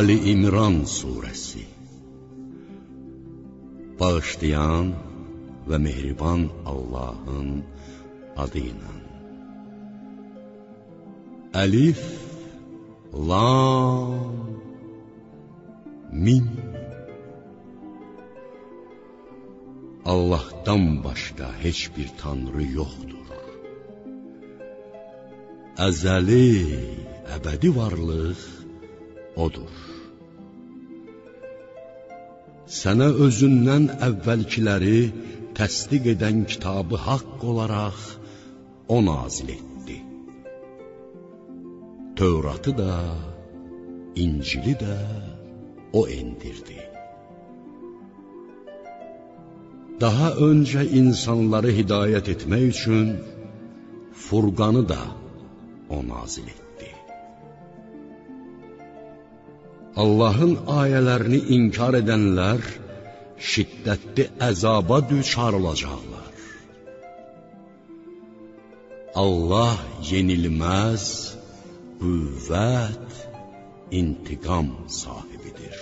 Ali İmran Suresi. Bağışlayan və mehriban Allahın adıyla. Əlif, Lam, Mim. Allah'tan başqa heç bir tanrı yoxdur. Əzəli, əbədi varlıq odur. Sənə özündən əvvəlkiləri təsdiq edən kitabı haqq olaraq o nazil etdi. Tövratı da, İncili də o endirdi. Daha öncə insanları hidayət etmək üçün Furqanı da o nazil etdi. Allah'ın ayələrini inkar edənlər şiddətli əzaba düçar olacaqlar. Allah yenilməz, qüvvət, intiqam sahibidir.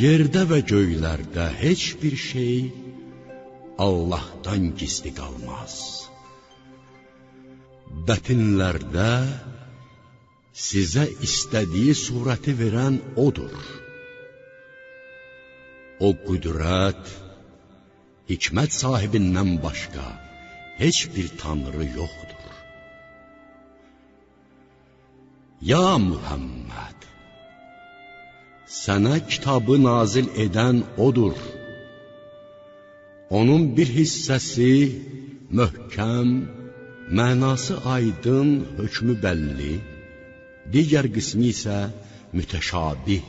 Yerdə və göylərdə heç bir şey Allah'tan gizli qalmaz. Bətinlərdə sizə istədiyi surəti verən odur. O qüdrət, hikmət sahibindən başqa heç bir tanrı yoxdur. Ya Muhammed, sənə kitabı nazil edən odur. Onun bir hissəsi möhkəm, mənası aydın, hökmü bəlli, digər qismi isə mütəşabih,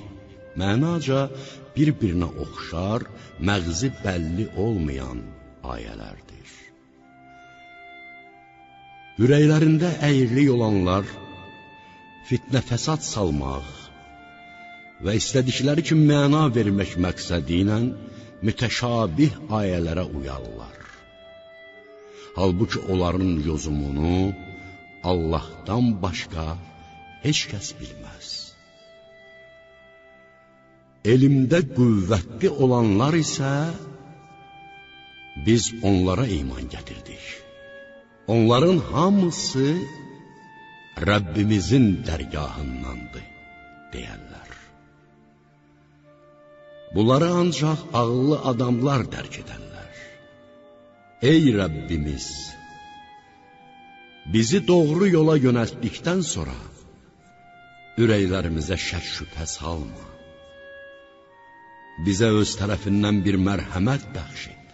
mənaca bir-birinə oxşar, məğzi bəlli olmayan ayələrdir. Ürəklərində əyirlik olanlar fitnə fəsad salmaq və istədikləri kimi məna vermək məqsədi ilə mütəşabih ayələrə uyarlar. Halbuki onların yozumunu Allah'tan başqa heç kəs bilməz. Elmdə qüvvətli olanlar isə biz onlara iman gətirdik. Onların hamısı Rəbbimizin dərgahındandır, deyərlər. Bunları ancaq ağıllı adamlar dərk edərlər. Ey Rəbbimiz! Bizi doğru yola yönəltdikdən sonra ürəklərimizə şək şübhə salma. Bizə öz tərəfindən bir mərhəmət bəxş et.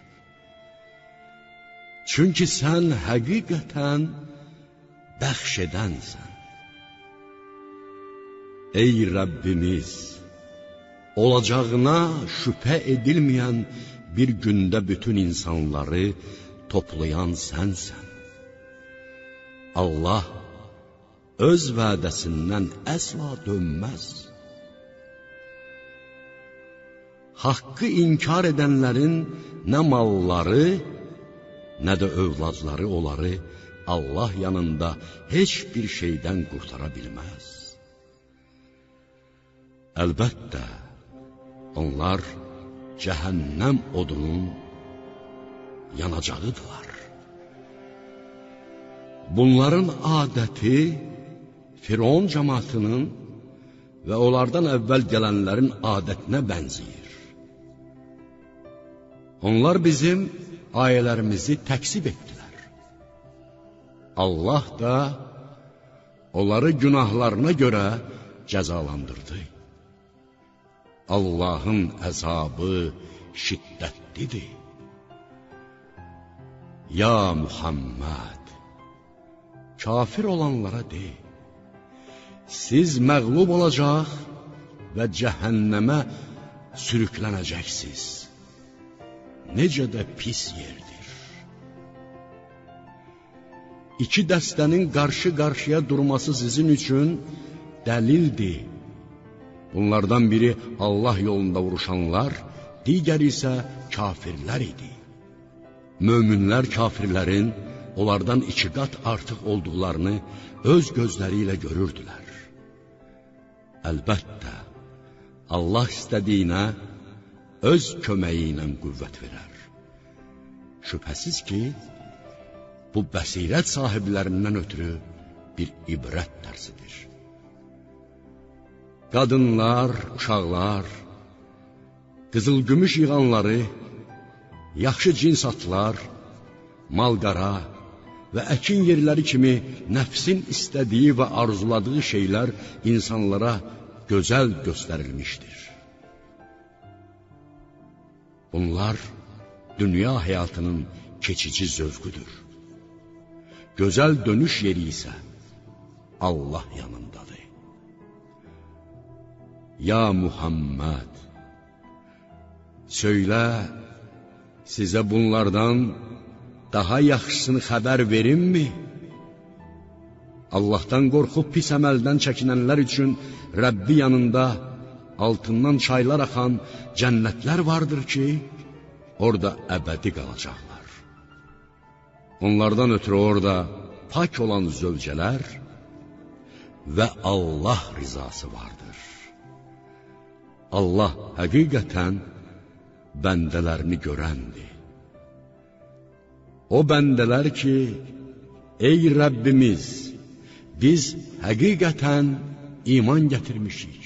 Çünki sən həqiqətən bəxş edənsən. Ey Rəbbimiz! Olacağına şübhə edilməyən bir gündə bütün insanları toplayan sənsən. Allah öz vədəsindən əsla dönməz. Haqqı inkar edənlərin nə malları, nə də övladları onları Allah yanında heç bir şeydən qurtara bilməz. Əlbəttə, onlar cəhənnəm odunun yanacağıdırlar. Bunların adəti Firon cəmaatının və onlardan əvvəl gələnlərin adətinə bənzəyir. Onlar bizim ayələrimizi təksib etdilər. Allah da onları günahlarına görə cəzalandırdı. Allahın əzabı şiddətlidir. Ya Muhammed, kafir olanlara de, siz məğlub olacaq və cəhənnəmə sürüklənəcəksiniz. Necə də pis yerdir. İki dəstənin qarşı-qarşıya durması sizin üçün dəlildir. Bunlardan biri Allah yolunda vuruşanlar, digəri isə kafirlər idi. Möminlər kafirlərin onlardan 2 qat artıq olduqlarını öz gözləri ilə görürdülər. Əlbəttə, Allah istədiyinə öz köməyi ilə qüvvət verər. Şübhəsiz ki, bu bəsirət sahiblərindən ötürü bir ibrət dərsidir. Qadınlar, uşaqlar, qızıl-gümüş yığanları, yaxşı cins atlar, mal-qara və əkin yerləri kimi nəfsin istədiyi və arzuladığı şeylər insanlara gözəl göstərilmişdir. Bunlar dünya həyatının keçici zövqüdür. Gözəl dönüş yeri isə Allah yanındadır. Ya Muhammed, söylə, sizə bunlardan daha yaxşısını xəbər verimmi? Allahdan qorxub pis əməldən çəkinənlər üçün Rəbbi yanında altından çaylar axan cənnətlər vardır ki, orada əbədi qalacaqlar. Onlardan ötürü orada pak olan zövcələr və Allah rizası vardır. Allah həqiqətən bəndələrini görəndir. O bəndələr ki, ey Rəbbimiz, biz həqiqətən iman gətirmişik.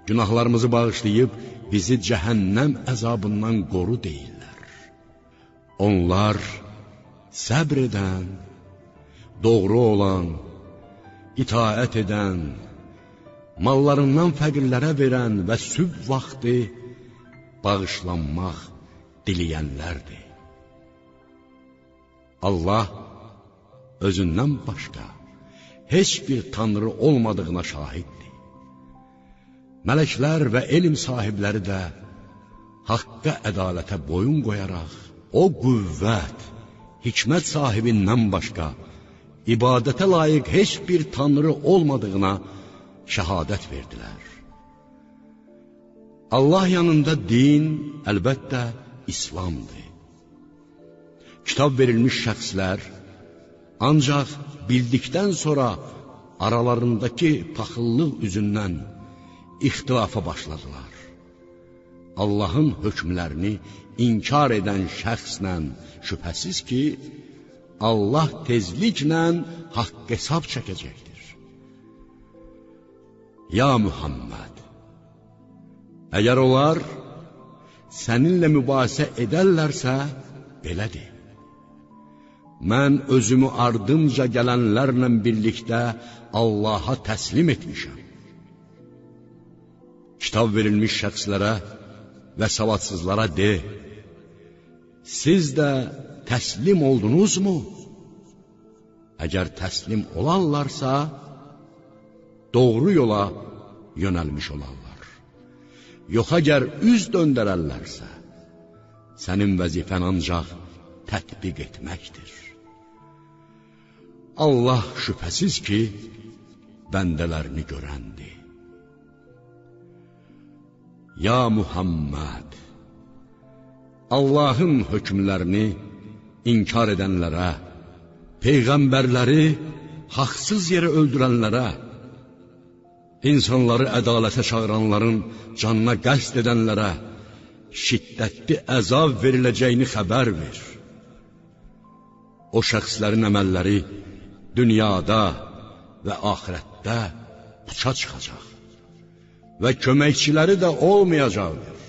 Günahlarımızı bağışlayıb bizi cəhənnəm əzabından qoru deyirlər. Onlar səbr edən, doğru olan, itaət edən, mallarından fəqirlərə verən və sübh vaxtı bağışlanmaq diləyənlərdir. Allah özündən başqa heç bir tanrı olmadığına şahiddir. Mələklər və elm sahibləri də haqqa, ədalətə boyun qoyaraq, o qüvvət, hikmət sahibindən başqa ibadətə layiq heç bir tanrı olmadığına şəhadət verdilər. Allah yanında din əlbəttə İslamdır. Kitab verilmiş şəxslər ancaq bildikdən sonra aralarındakı paxıllıq üzündən ixtilafa başladılar. Allahın hökmlərini inkar edən şəxslə şübhəsiz ki, Allah tezliklə haqq hesab çəkəcəkdir. Ya Muhammed, əgər onlar səninlə mübahisə edərlərsə, belədir. Mən özümü ardımca gələnlərlə birlikdə Allaha təslim etmişəm. Kitab verilmiş şəxslərə və savadsızlara de, siz də təslim oldunuzmu? Əgər təslim olarlarsa, doğru yola yönəlmiş olarlar. Yox, əgər üz döndərərlərsə, sənin vəzifən ancaq tətbiq etməkdir. Allah şübhəsiz ki, bəndələrini görəndir. Ya Muhammed, Allahın hökmlərini inkar edənlərə, peyğəmbərləri haqsız yerə öldürənlərə, insanları ədalətə çağıranların canına qəsd edənlərə şiddətli əzab veriləcəyini xəbər ver. O şəxslərin əməlləri dünyada və axirətdə puça çıxacaq və köməkçiləri də olmayacaqdır.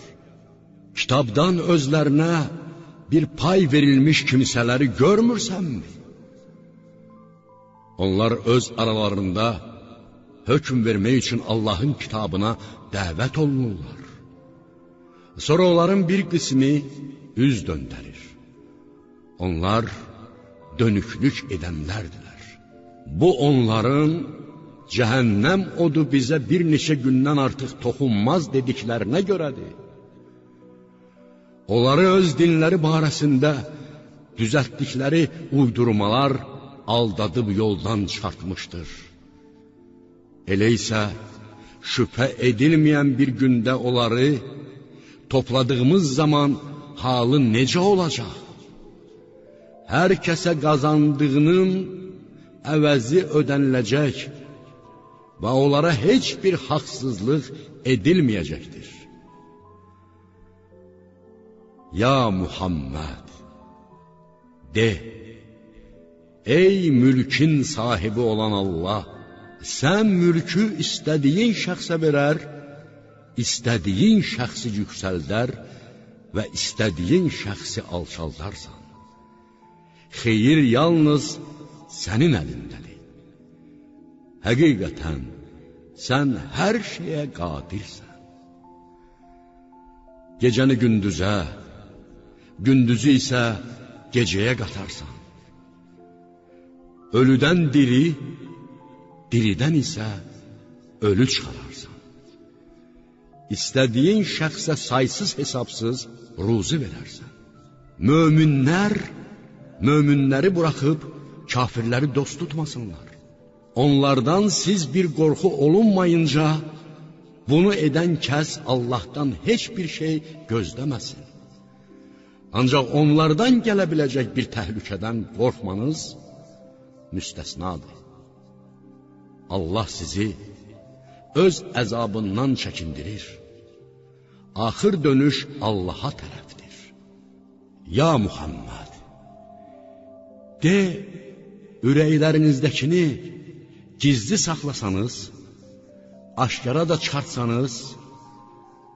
Kitabdan özlərinə bir pay verilmiş kimsələri görmürsənmi? Onlar öz aralarında hökm vermək üçün Allahın kitabına dəvət olunurlar. Sonra onların bir qismi üz döndərir. Onlar dönüklük edənlərdilər. Bu onların cəhənnəm odu bizə bir neçə gündən artıq toxunmaz dediklərinə görədir. Onları öz dinləri barəsində düzəltdikləri uydurmalar aldadıb yoldan çıxartmışdır. Elə isə şübhə edilməyən bir gündə onları topladığımız zaman halı necə olacaq? Hər kəsə qazandığının əvəzi ödəniləcək və onlara heç bir haqsızlıq edilməyəcəkdir. Ya Muhammed, de, ey mülkün sahibi olan Allah, sən mülkü istədiyin şəxsə verər, istədiyin şəxsi yüksəldər və istədiyin şəxsi alçaldarsan. Xeyir yalnız sənin əlindədir. Həqiqətən, sən hər şeyə qadirsən. Gecəni gündüzə, gündüzü isə gecəyə qatarsan. Ölüdən diri, diridən isə ölü çıxararsan. İstədiyin şəxsə saysız hesabsız ruzi verərsən. Möminləri buraxıb kafirləri dost tutmasınlar. Onlardan siz bir qorxu olunmayınca, bunu edən kəs Allahdan heç bir şey gözləməsin. Ancaq onlardan gələ biləcək bir təhlükədən qorxmanız müstəsnadır. Allah sizi öz əzabından çəkindirir. Axır dönüş Allaha tərəfdir. Ya Muhammed, de, ürəklərinizdəkini gizli saxlasanız, aşkara da çıxartsanız,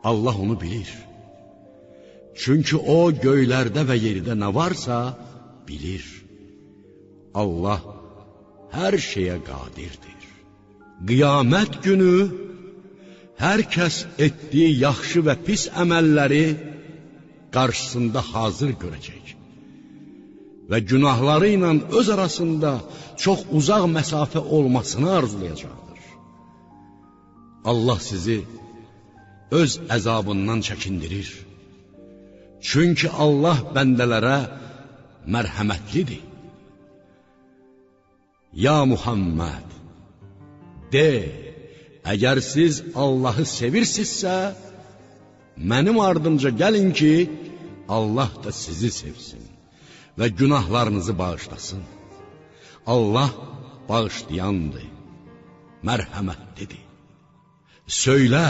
Allah onu bilir. Çünki o göylərdə və yerdə nə varsa bilir. Allah hər şeyə qadirdir. Qiyamət günü hər kəs etdiyi yaxşı və pis əməlləri qarşısında hazır görəcək və günahları ilə öz arasında çox uzaq məsafə olmasını arzulayacaqdır. Allah sizi öz əzabından çəkindirir. Çünki Allah bəndələrə mərhəmətlidir. Ya Muhammed, de, əgər siz Allahı sevirsinizsə, mənim ardımca gəlin ki, Allah da sizi sevsin və günahlarınızı bağışlasın. Allah bağışlayandır, mərhəmətlidir. Söylə,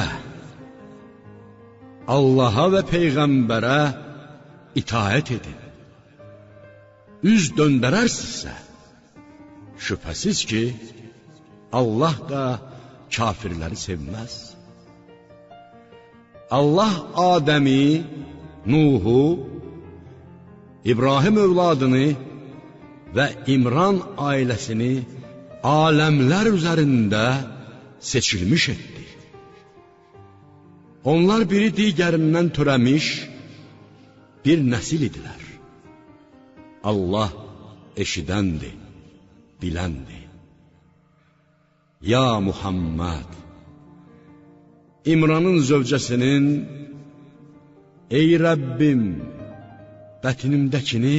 Allaha və Peyğəmbərə itaət edin. Üz döndərərsinizsə, şübhəsiz ki, Allah da kafirləri sevməz. Allah Adəmi, Nuhu, İbrahim övladını və İmran ailəsini aləmlər üzərində seçilmiş etdi. Onlar biri digərindən törəmiş bir nəsil idilər. Allah eşidəndir, biləndir. Ya Muhammed, İmranın zövcəsinin, ey Rəbbim, bətinimdəkini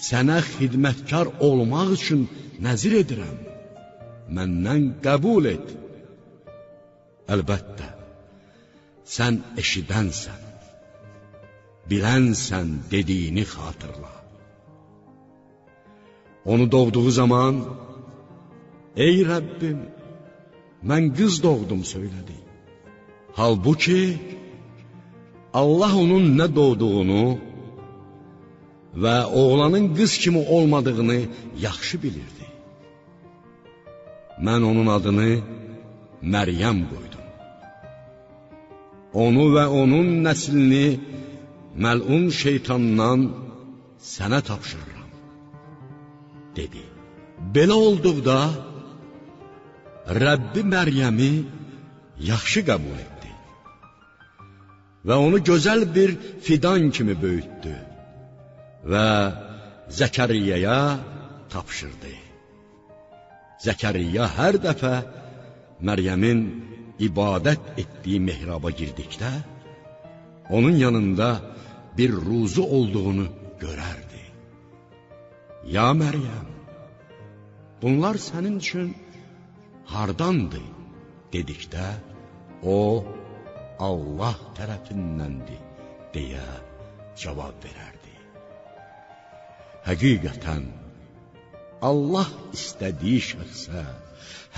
sənə xidmətkar olmaq üçün nəzir edirəm, məndən qəbul et. Əlbəttə, sən eşidənsən, bilənsən dediyini xatırla. Onu doğduğu zaman, ey Rəbbim, mən qız doğdum söylədi. Halbuki, Allah onun nə doğduğunu və oğlanın qız kimi olmadığını yaxşı bilirdi. Mən onun adını Məryəm qoydum. Onu və onun nəslini məlun şeytandan sənə tapşırıram, dedi. Belə olduqda, Rəbbi Məryəmi yaxşı qəbul etdi. və onu gözəl bir fidan kimi böyütdü və Zəkəriyyəyə tapşırdı. Zəkəriyyə hər dəfə Məryəmin ibadət etdiyi mehraba girdikdə, onun yanında bir ruzu olduğunu görərdi. Ya Məryəm, bunlar sənin üçün hardandır dedikdə, o Allah tərəfindəndir deyə cavab verərdi. Həqiqətən, Allah istədiyi şəxsə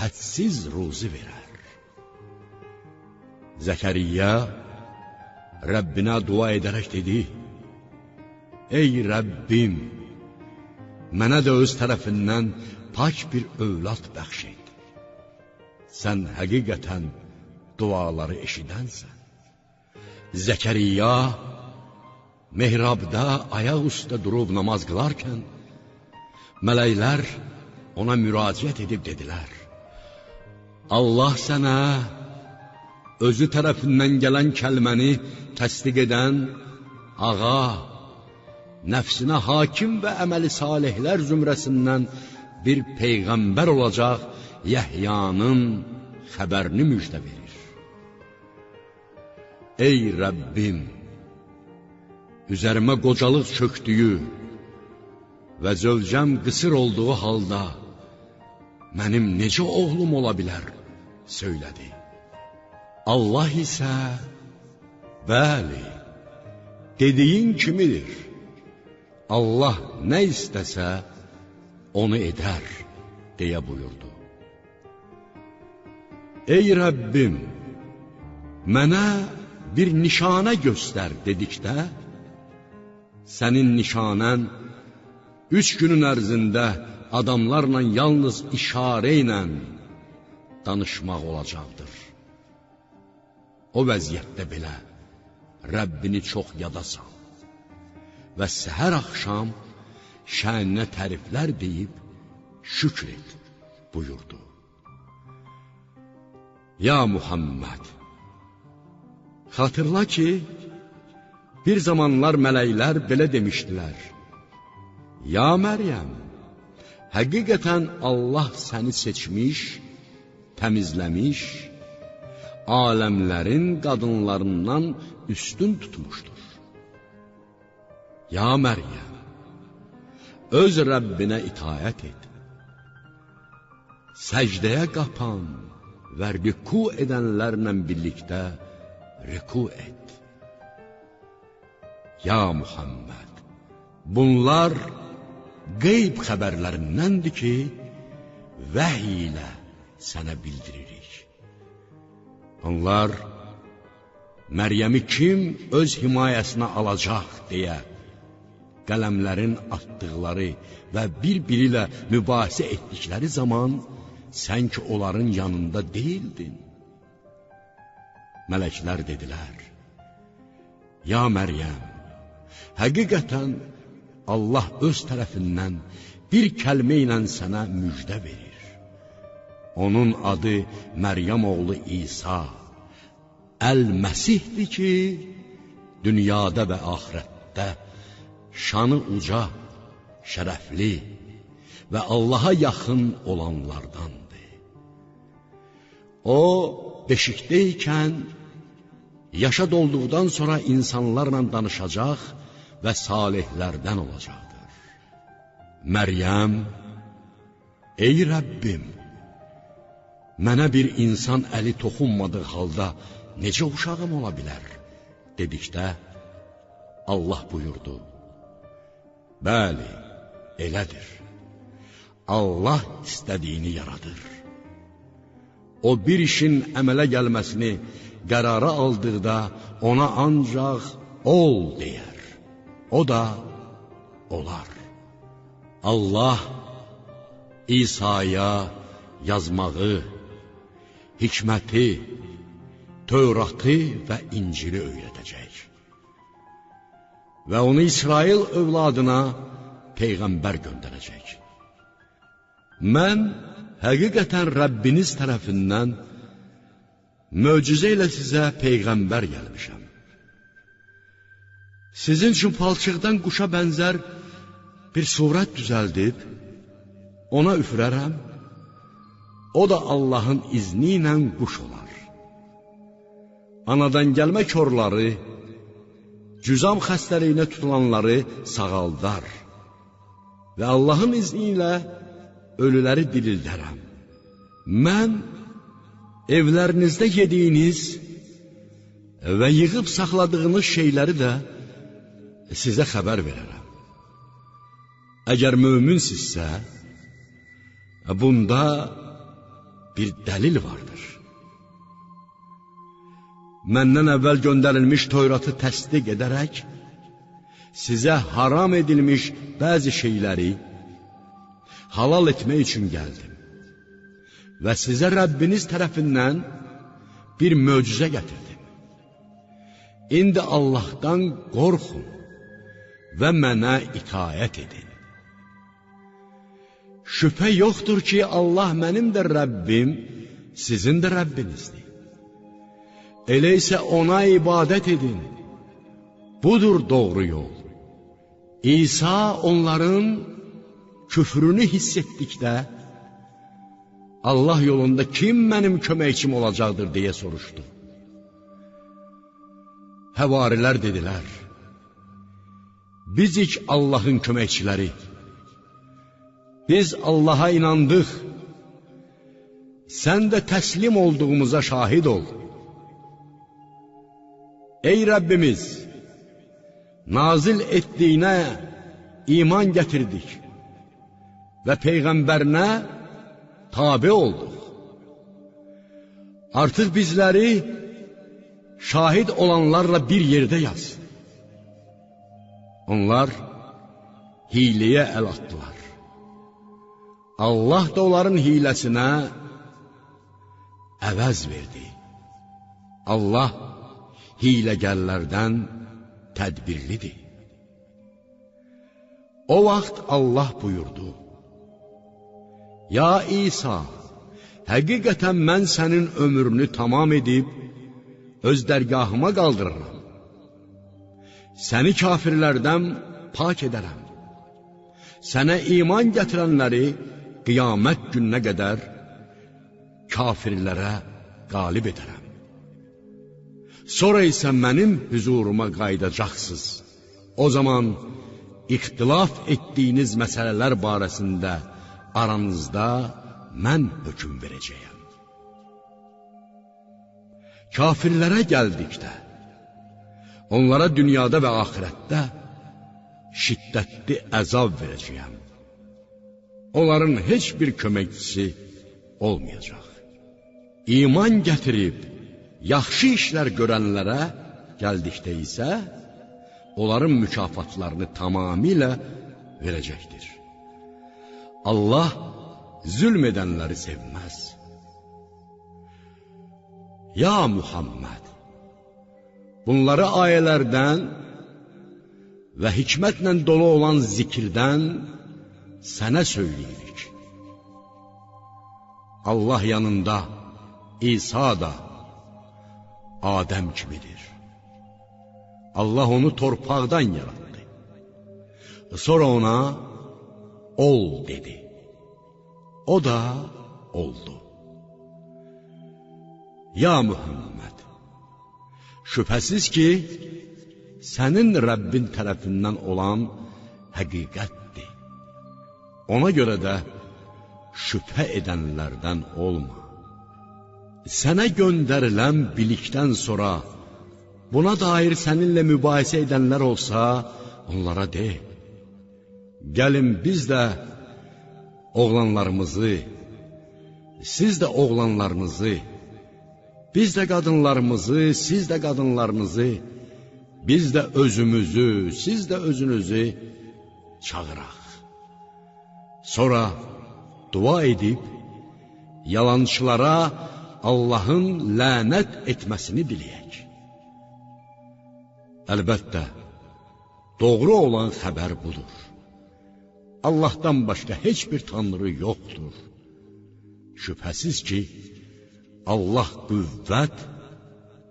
hədsiz ruzi verər. Zəkəriyyə Rəbbinə dua edərək dedi, ey Rəbbim, mənə də öz tərəfindən pak bir övlad bəxş et. Sən həqiqətən duaları eşidənsən. Zəkəriyyə mehrabda ayaq üstə durub namaz qılarkən, mələklər ona müraciət edib dedilər, Allah sənə özü tərəfindən gələn kəlməni təsdiq edən, ağa, nəfsinə hakim və əməli salihlər zümrəsindən bir peyğəmbər olacaq Yəhyanın xəbərini müjdə verir. Ey Rəbbim, üzərimə qocalıq çöktüyü və zövcəm qısır olduğu halda mənim necə oğlum ola bilər, söylədi. Allah isə, bəli, dediyin kimidir. Allah nə istəsə, onu edər, deyə buyurdu. Ey Rəbbim, mənə bir nişanə göstər dedikdə, sənin nişanən 3 günün ərzində adamlarla yalnız işarə ilə danışmaq olacaqdır. O vəziyyətdə belə Rəbbini çox yada sal və səhər axşam şəninə təriflər deyib şükr et, buyurdu. Ya Muhammed, xatırla ki, bir zamanlar mələklər belə demişdilər, ya Məryəm, həqiqətən Allah səni seçmiş, təmizləmiş, aləmlərin qadınlarından üstün tutmuşdur. Ya Məryəm, öz Rəbbinə itaət et, səcdəyə qapan və rüku edənlərlə birlikdə rüku et. Ya Muhammed, bunlar qeyb xəbərlərindəndir ki, vəhiy ilə sənə bildiririk. Onlar Məryəmi kim öz himayəsinə alacaq deyə qələmlərin atdıqları və bir-biri ilə mübahisə etdikləri zaman sən ki onların yanında deyildin. Mələklər dedilər, ya Məryəm, həqiqətən Allah öz tərəfindən bir kəlmə ilə sənə müjdə verir. Onun adı Məryəm oğlu İsa, Əl-Məsihdir ki, dünyada və axirətdə şanı uca, şərəfli və Allaha yaxın olanlardandır. O, beşikdəykən, yaşa dolduqdan sonra insanlarla danışacaq və salihlərdən olacaqdır. Məryəm, ey Rəbbim, mənə bir insan əli toxunmadığı halda necə uşağım ola bilər, dedikdə, Allah buyurdu, bəli, elədir. Allah istədiyini yaradır. O bir işin əmələ gəlməsini qərara aldıqda ona ancaq ol deyər. O da olar. Allah İsa'ya yazmağı, hikməti, Tövratı və İncili öyrədəcək. Və onu İsrail övladına Peyğəmbər göndərəcək. Mən həqiqətən Rəbbiniz tərəfindən möcüzə ilə sizə Peyğəmbər gəlmişəm. Sizin üçün palçıqdan quşa bənzər bir surət düzəldib, ona üfürərəm, o da Allahın izni ilə quş olar. Anadan gəlmə körləri, cüzam xəstəliyinə tutulanları sağaldar və Allahın izni ilə ölüləri dirildərəm. Mən evlərinizdə yediyiniz və yığıb saxladığınız şeyləri də sizə xəbər verərəm. Əgər möminsinizsə, bunda bir dəlil vardır. Məndən əvvəl göndərilmiş Tövratı təsdiq edərək, sizə haram edilmiş bəzi şeyləri halal etmək üçün gəldim və sizə Rəbbiniz tərəfindən bir möcüzə gətirdim. İndi Allahdan qorxun və mənə itaət edin. Şübhə yoxdur ki, Allah mənim də Rəbbim, sizin də Rəbbinizdir. Elə isə ona ibadət edin. Budur doğru yol. İsa onların küfrünü hiss etdikdə, Allah yolunda kim mənim köməkçim olacaqdır deyə soruşdu. Həvarilər dedilər, bizik Allahın köməkçiləri, biz Allaha inandıq, sən də təslim olduğumuza şahid ol. Ey Rəbbimiz, nazil etdiyinə iman gətirdik və Peyğəmbərinə tabe olduq. Artıq bizləri şahid olanlarla bir yerdə yaz. Onlar hiləyə əl atdılar. Allah da onların hiləsinə əvəz verdi. Allah hiləgərlərdən tədbirlidir. O vaxt Allah buyurdu, Ya İsa, həqiqətən mən sənin ömrünü tamam edib, öz dərgahıma qaldırıram. Səni kafirlərdən pak edərəm. Sənə iman gətirənləri qiyamət gününə qədər kafirlərə qalib edərəm. Sonra isə mənim hüzuruma qayıdacaqsınız. O zaman ixtilaf etdiyiniz məsələlər barəsində aranızda mən hökm verəcəyəm. Kafirlərə gəldikdə, onlara dünyada və axirətdə şiddətli əzab verəcəyəm. Onların heç bir köməkçisi olmayacaq. İman gətirib, yaxşı işlər görənlərə gəldikdə isə, onların mükafatlarını tamamilə verəcəkdir. Allah zülm edənləri sevməz. Ya Muhammed, bunları ayələrdən və hikmətlə dolu olan zikirdən sənə söyləyirik. Allah yanında İsa da Adəm kimidir. Allah onu torpaqdan yarattı. Sonra ona ol dedi. O da oldu. Ya Muhammed, şübhəsiz ki, sənin Rəbbin tərəfindən olan həqiqətdir. Ona görə də şübhə edənlərdən olma. Sənə göndərilən bilikdən sonra buna dair səninlə mübahisə edənlər olsa, onlara de. Gəlin biz də oğlanlarımızı, siz də oğlanlarınızı, biz də qadınlarımızı, siz də qadınlarınızı, biz də özümüzü, siz də özünüzü çağıraq. Sonra dua edib, yalançılara Allahın lənət etməsini diləyək. Əlbəttə, doğru olan xəbər budur. Allahdan başqa heç bir tanrı yoxdur. Şübhəsiz ki, Allah qüvvət,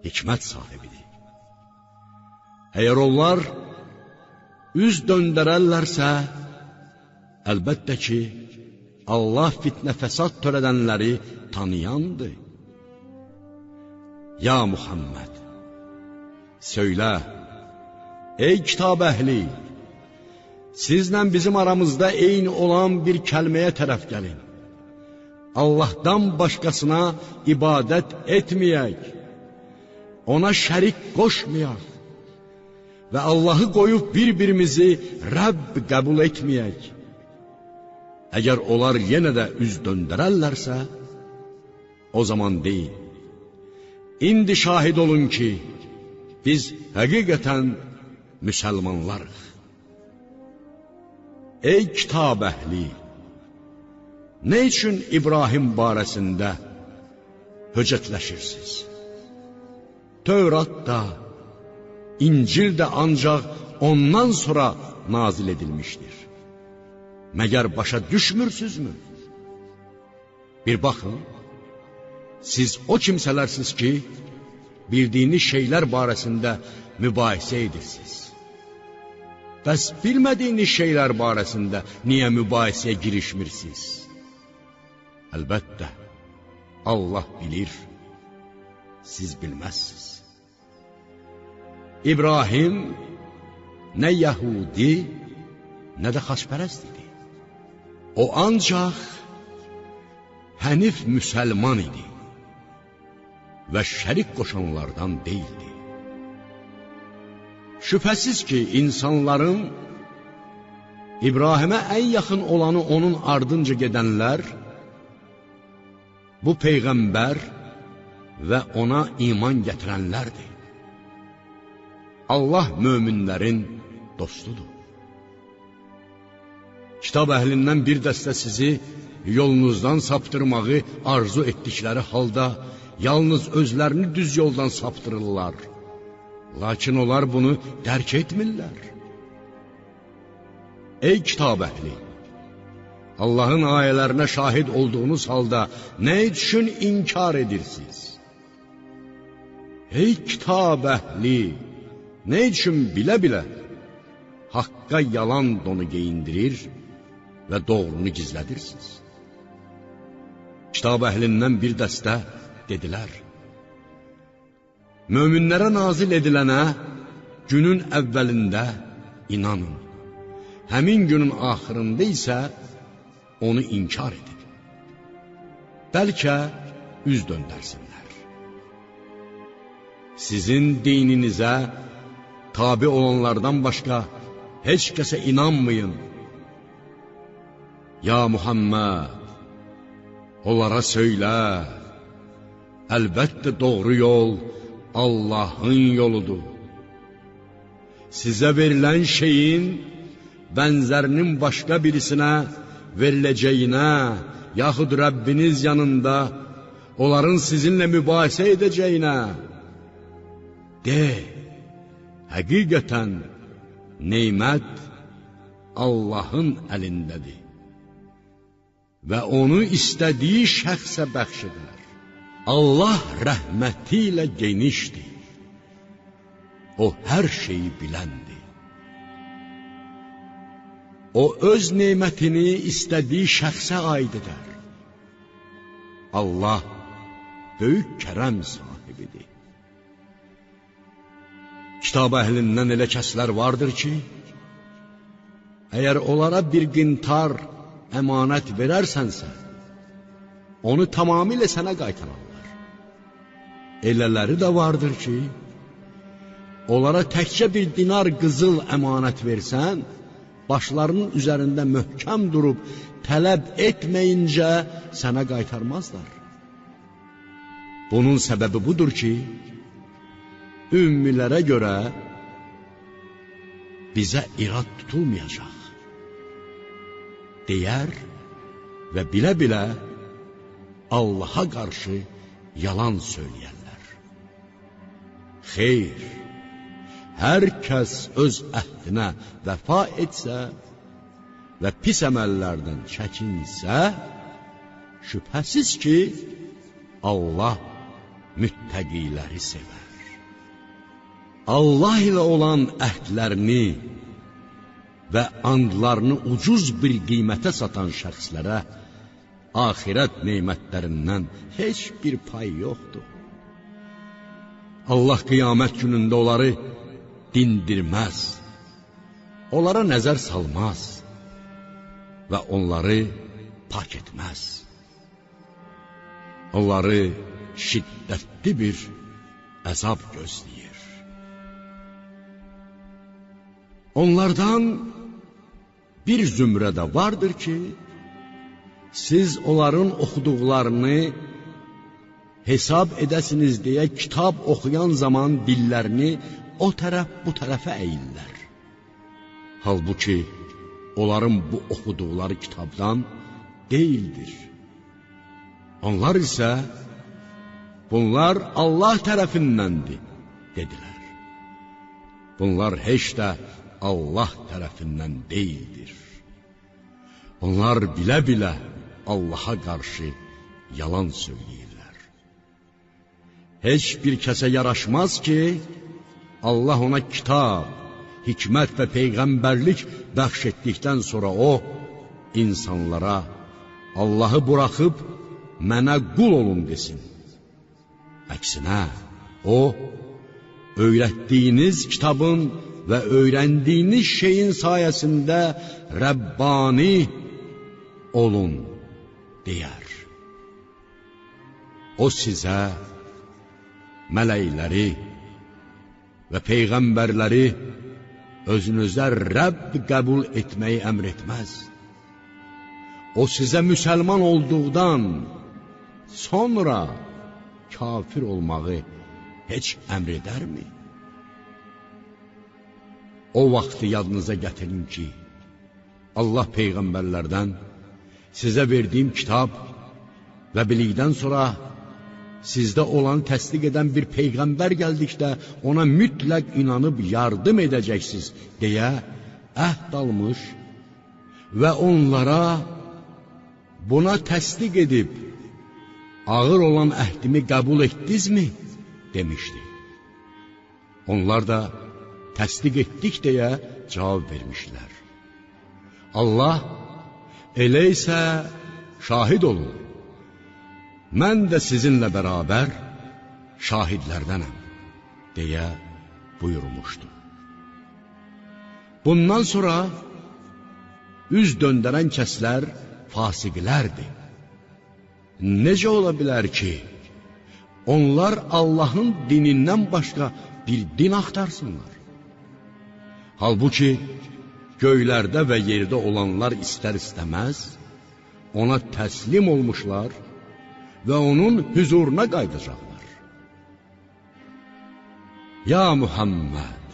hikmət sahibidir. Əgər onlar üz döndərərlərsə, əlbəttə ki, Allah fitnə fəsad törədənləri tanıyandır. Ya Muhammed, söylə, ey kitab əhli, sizlə bizim aramızda eyni olan bir kəlməyə tərəf gəlin. Allahdan başqasına ibadət etməyək, ona şərik qoşmayaq və Allahı qoyub bir-birimizi Rəbb qəbul etməyək. Əgər onlar yenə də üz döndərərlərsə, o zaman deyil, indi şahid olun ki, biz həqiqətən müsəlmanlarıq. Ey kitab əhli, nə üçün İbrahim barəsində höccətləşirsiniz? Tövrat da, İncil də ancaq ondan sonra nazil edilmişdir. Məgər başa düşmürsünüzmü? Bir baxın, siz o kimsələrsiniz ki, bildiyiniz şeylər barəsində mübahisə edirsiniz. Bəs bilmədiyiniz şeylər barəsində niyə mübahisəyə girişmirsiniz? Əlbəttə, Allah bilir, siz bilməzsiniz. İbrahim nə Yəhudi, nə də xaçpərəst idi. O ancaq hənif müsəlman idi və şərik qoşanlardan deyildi. Şübhəsiz ki, insanların İbrahimə ən yaxın olanı onun ardınca gedənlər, bu Peyğəmbər və ona iman gətirənlərdir. Allah möminlərin dostudur. Kitab əhlindən bir dəstə sizi yolunuzdan saptırmağı arzu etdikləri halda, yalnız özlərini düz yoldan saptırırlar. Lakin onlar bunu dərk etmirlər. Ey kitab əhli! Allahın ayələrinə şahid olduğunuz halda nə üçün inkar edirsiniz? Ey kitab əhli! Nə üçün bilə-bilə haqqa yalan donu geyindirir və doğrunu gizlədirsiniz? Kitab əhlindən bir dəstə dedilər, möminlərə nazil edilənə günün əvvəlində inanın, həmin günün axırında isə onu inkar edin. Bəlkə üz döndərsinlər. Sizin dininizə tabi olanlardan başqa heç kəsə inanmayın. Ya Muhammed, onlara söylə, əlbəttə doğru yol Allahın yoludur. Sizə verilən şeyin bənzərinin başqa birisinə veriləcəyinə, yaxud Rəbbiniz yanında onların sizinlə mübahisə edəcəyinə de, həqiqətən neymət Allahın əlindədir və onu istədiyi şəxsə bəxş edər. Allah rəhməti ilə genişdir. O hər şeyi biləndir. O öz neymətini istədiyi şəxsə aid edər. Allah böyük kərəm sahibidir. Kitab əhlindən elə kəslər vardır ki, əgər onlara bir qintar əmanət verərsənsə, onu tamamilə sənə qaytararlar. Elələri də vardır ki, onlara təkcə bir dinar qızıl əmanət versən, başlarının üzərində möhkəm durub, tələb etməyincə sənə qaytarmazlar. Bunun səbəbi budur ki, ümmilərə görə bizə irad tutulmayacaq. Deyər və bilə-bilə Allaha qarşı yalan söyləyərlər. Xeyr, hər kəs öz əhdinə vəfa etsə və pis əməllərdən çəkinsə, şübhəsiz ki, Allah müttəqiləri sevər. Allah ilə olan əhdlərini və andlarını ucuz bir qiymətə satan şəxslərə axirət nemətlərindən heç bir pay yoxdur. Allah qiyamət günündə onları dindirməz, onlara nəzər salmaz və onları pak etməz. Onları şiddətli bir əzab gözləyir. Onlardan bir zümrə də vardır ki, siz onların oxuduqlarını hesab edəsiniz deyə kitab oxuyan zaman dillərini o tərəf bu tərəfə əyirlər. Halbuki onların bu oxuduqları kitabdan deyildir. Onlar isə bunlar Allah tərəfindəndir, dedilər. Bunlar heç də Allah tərəfindən deyildir. Onlar bilə-bilə Allaha qarşı yalan söyləyirlər. Heç bir kəsə yaraşmaz ki, Allah ona kitab, hikmət və peyğəmbərlik bəxş etdikdən sonra o, insanlara Allahı buraxıb mənə qul olun desin. Əksinə, o, öyrətdiyiniz kitabın və öyrəndiyiniz şeyin sayəsində Rəbbani olun deyər. O sizə mələkləri və peyğəmbərləri özünüzə Rəbb qəbul etməyi əmr etməz. O sizə müsəlman olduqdan sonra kafir olmağı heç əmr edərmi? O vaxtı yadınıza gətirin ki, Allah peyğəmbərlərdən sizə verdiyim kitab və bilikdən sonra sizdə olanı təsdiq edən bir peyğəmbər gəldikdə ona mütləq inanıb yardım edəcəksiniz deyə əhd almış və onlara buna təsdiq edib ağır olan əhdimi qəbul etdinizmi demişdi. Onlar da təsdiq etdik deyə cavab vermişlər. Allah elə isə şahid olun. Mən də sizinlə bərabər şahidlərdənəm deyə buyurmuşdu. Bundan sonra üz döndərən kəslər fasiqlərdir. Necə ola bilər ki, onlar Allahın dinindən başqa bir din axtarsınlar? Halbuki göylərdə və yerdə olanlar istər-istəməz ona təslim olmuşlar və onun huzuruna qayıdacaqlar. Ya Muhammed,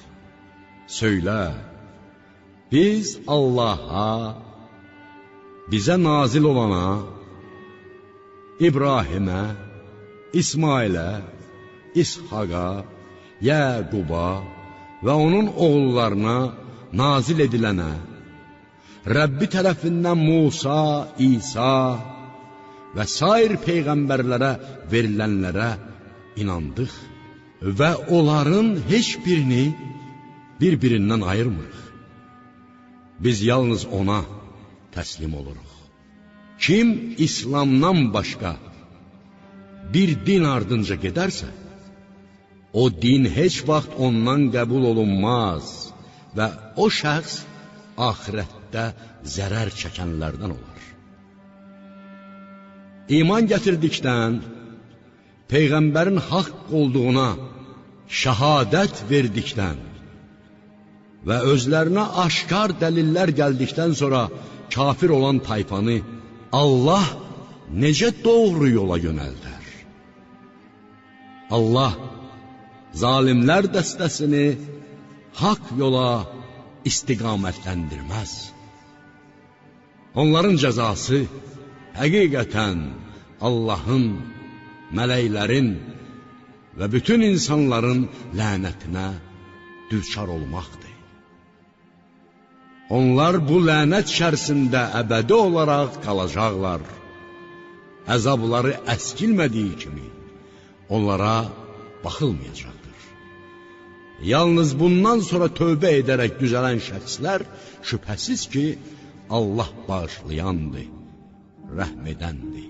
söylə, biz Allaha, bizə nazil olana, İbrahimə, İsmailə, İshaqa, Yəquba və onun oğullarına nazil edilənə, Rəbbi tərəfindən Musa, İsa və sair peyğəmbərlərə verilənlərə inandıq və onların heç birini bir-birindən ayırmırıq. Biz yalnız ona təslim oluruq. Kim İslamdan başqa bir din ardınca gedərsə, o din heç vaxt ondan qəbul olunmaz və o şəxs axirətdə zərər çəkənlərdən olar. İman gətirdikdən, Peyğəmbərin haqq olduğuna şəhadət verdikdən və özlərinə aşkar dəlillər gəldikdən sonra kafir olan tayfanı Allah necə doğru yola yönəldər? Allah zalimlər dəstəsini haqq yola istiqamətləndirməz. Onların cəzası həqiqətən Allahın, mələklərin və bütün insanların lənətinə düçar olmaqdır. Onlar bu lənət içərisində əbədi olaraq qalacaqlar. Əzabları əskilmədiyi kimi onlara baxılmayacaqdır. Yalnız bundan sonra tövbə edərək düzələn şəxslər şübhəsiz ki, Allah bağışlayandır, rəhm edəndir.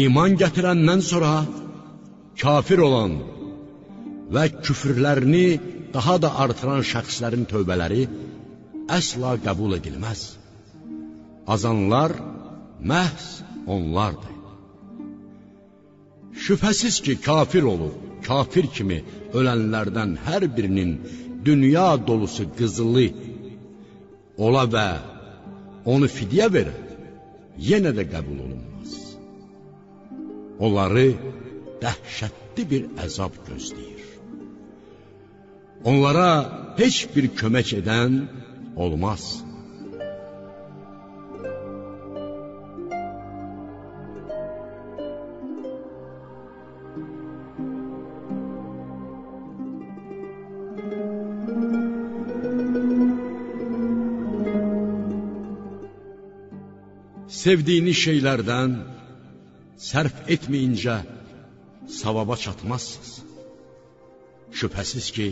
İman gətirəndən sonra kafir olan və küfürlərini daha da artıran şəxslərin tövbələri əsla qəbul edilməz. Azanlar məhz onlardır. Şübhəsiz ki, kafir olub, kafir kimi ölənlərdən hər birinin dünya dolusu qızılı ola və onu fidyə verə, yenə də qəbul olunmaz. Onları dəhşətli bir əzab gözləyir. Onlara heç bir kömək edən olmaz. Sevdiyiniz şeylərdən sərf etməyincə savaba çatmazsınız. Şübhəsiz ki,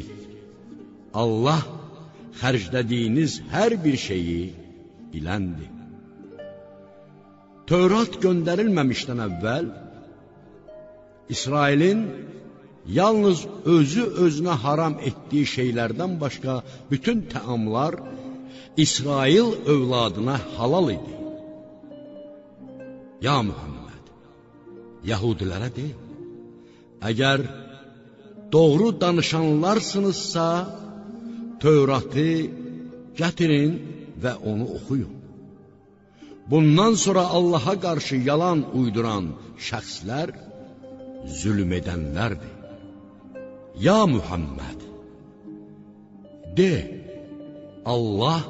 Allah xərclədiyiniz hər bir şeyi biləndir. Tövrat göndərilməmişdən əvvəl İsrailin yalnız özünə haram etdiyi şeylərdən başqa bütün təamlar İsrail övladına halal idi. Ya Muhammed, Yahudilərə deyil, əgər doğru danışanlarsınızsa, Tövratı gətirin və onu oxuyun. Bundan sonra Allaha qarşı yalan uyduran şəxslər zülm edənlərdir. Ya Muhammed, de, Allah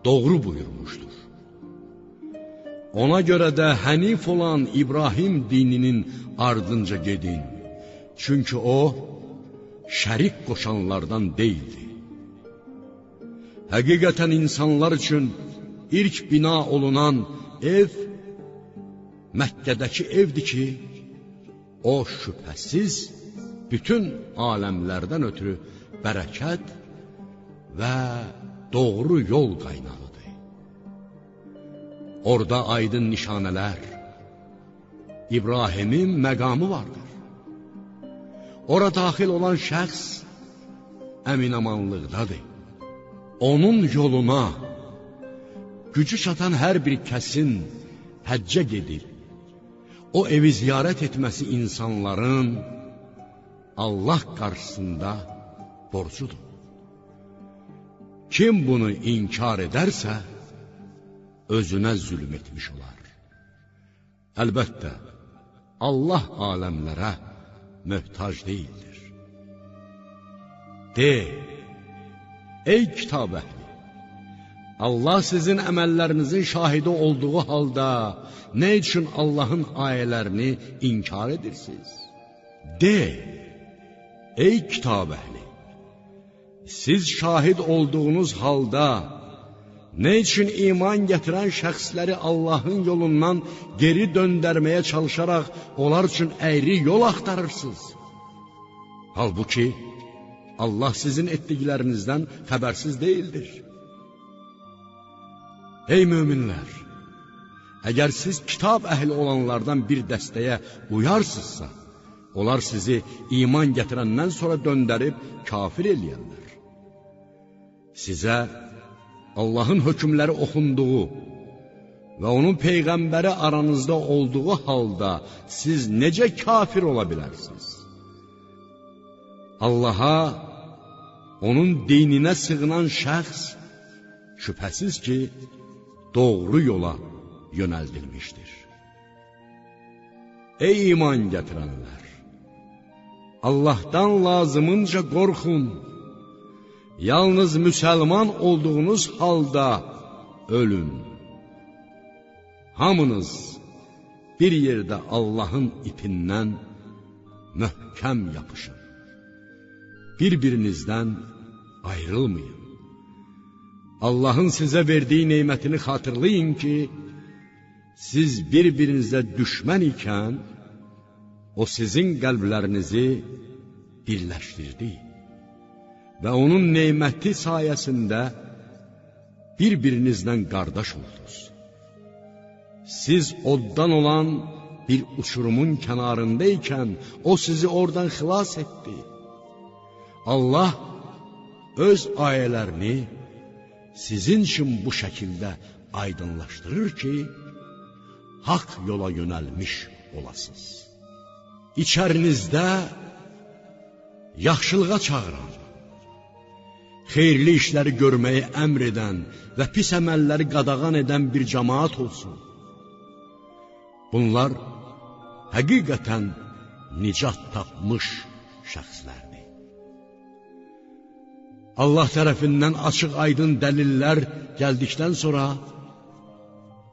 doğru buyurmuşdur. Ona görə də hənif olan İbrahim dininin ardınca gedin. Çünki o, şərik qoşanlardan deyildi. Həqiqətən insanlar üçün ilk bina olunan ev Məkkədəki evdir ki, o şübhəsiz bütün aləmlərdən ötürü bərəkət və doğru yol qaynağıdır. Orada aydın nişanələr, İbrahimin məqamı vardır. Ora daxil olan şəxs əminamanlıqdadır. Onun yoluna gücü çatan hər bir kəsin həccə gedir. O evi ziyarət etməsi insanların Allah qarşısında borcudur. Kim bunu inkar edərsə, özünə zülm etmiş olar. Əlbəttə, Allah aləmlərə möhtac deyildir. De, ey kitab əhli, Allah sizin əməllərinizin şahidi olduğu halda nə üçün Allahın ayələrini inkar edirsiniz? De, ey kitab əhli, siz şahid olduğunuz halda nə üçün iman gətirən şəxsləri Allahın yolundan geri döndərməyə çalışaraq onlar üçün əyri yol axtarırsınız? Halbuki Allah sizin etdiklərinizdən xəbərsiz deyildir. Ey möminlər! Əgər siz kitab əhli olanlardan bir dəstəyə uyarsınızsa, onlar sizi iman gətirəndən sonra döndərib kafir eləyərlər. Sizə Allahın hökmləri oxunduğu və onun peyğəmbəri aranızda olduğu halda siz necə kafir ola bilərsiniz? Allaha, onun dininə sığınan şəxs şübhəsiz ki, doğru yola yönəldilmişdir. Ey iman gətirənlər! Allahdan lazımınca qorxun. Yalnız müsəlman olduğunuz halda ölün. Hamınız bir yerdə Allahın ipindən möhkəm yapışın. Bir-birinizdən ayrılmayın. Allahın sizə verdiyi neymətini xatırlayın ki, siz bir-birinizə düşmən ikən, o sizin qəlblərinizi birləşdirdi. və onun neyməti sayəsində bir-birinizlə qardaş oldunuz. Siz oddan olan bir uçurumun kənarındaykən o sizi oradan xilas etdi. Allah öz ayələrini sizin üçün bu şəkildə aydınlaşdırır ki, haqq yola yönəlmiş olasınız. İçərinizdə yaxşılığa çağıran, xeyirli işləri görməyi əmr edən və pis əməlləri qadağan edən bir cəmaat olsun. Bunlar həqiqətən nicat tapmış şəxslərdir. Allah tərəfindən açıq aydın dəlillər gəldikdən sonra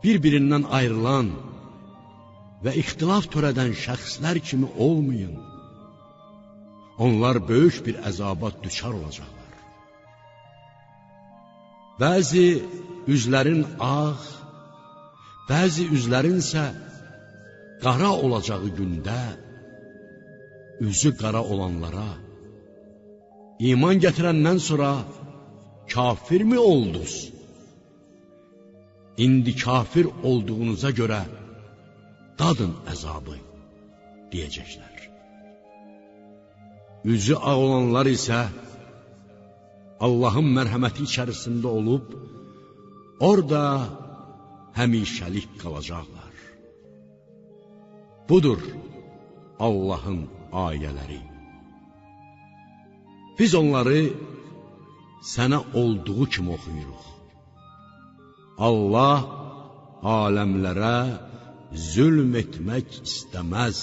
bir-birindən ayrılan və ixtilaf törədən şəxslər kimi olmayın. Onlar böyük bir əzaba düçar olacaqlar. Bəzi üzlərin ağ, bəzi üzlərin isə qara olacağı gündə üzü qara olanlara iman gətirəndən sonra kafirmi oldunuz? İndi kafir olduğunuza görə dadın əzabı deyəcəklər. Üzü ağ olanlar isə Allahın mərhəməti içərisində olub, orada həmişəlik qalacaqlar. Budur Allahın ayələri. Biz onları sənə olduğu kimi oxuyuruq. Allah aləmlərə zülm etmək istəməz.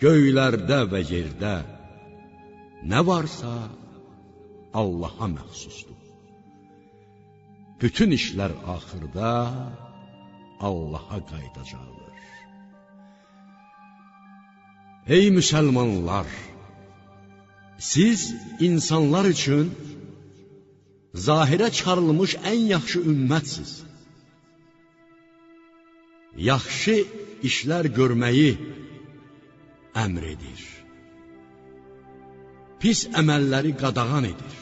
Göylərdə və yerdə nə varsa Allaha məxsusdur. Bütün işlər axırda Allaha qayıdacaqdır. Ey müsəlmanlar! Siz insanlar üçün zahirə çıxarılmış ən yaxşı ümmətsiz. Yaxşı işlər görməyi əmr edir. Pis əməlləri qadağan edir.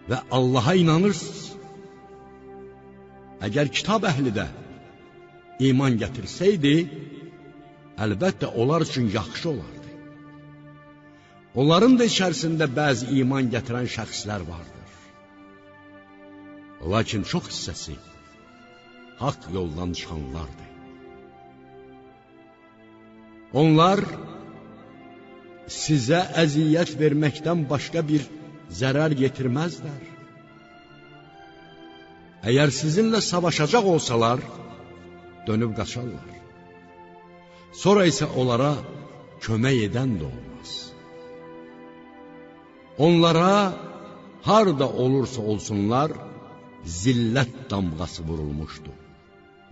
Və Allaha inanırsınız. Əgər kitab əhli də iman gətirsəydi, əlbəttə onlar üçün yaxşı olardı. Onların da içərisində bəzi iman gətirən şəxslər vardır. Lakin çox hissəsi haqq yoldan çıxanlardır. Onlar sizə əziyyət verməkdən başqa bir zərər yetirməzlər. Əgər sizinlə savaşacaq olsalar, dönüb qaçarlar. Sonra isə onlara kömək edən də olmaz. Onlara harda olursa olsunlar, zillət damğası vurulmuşdur.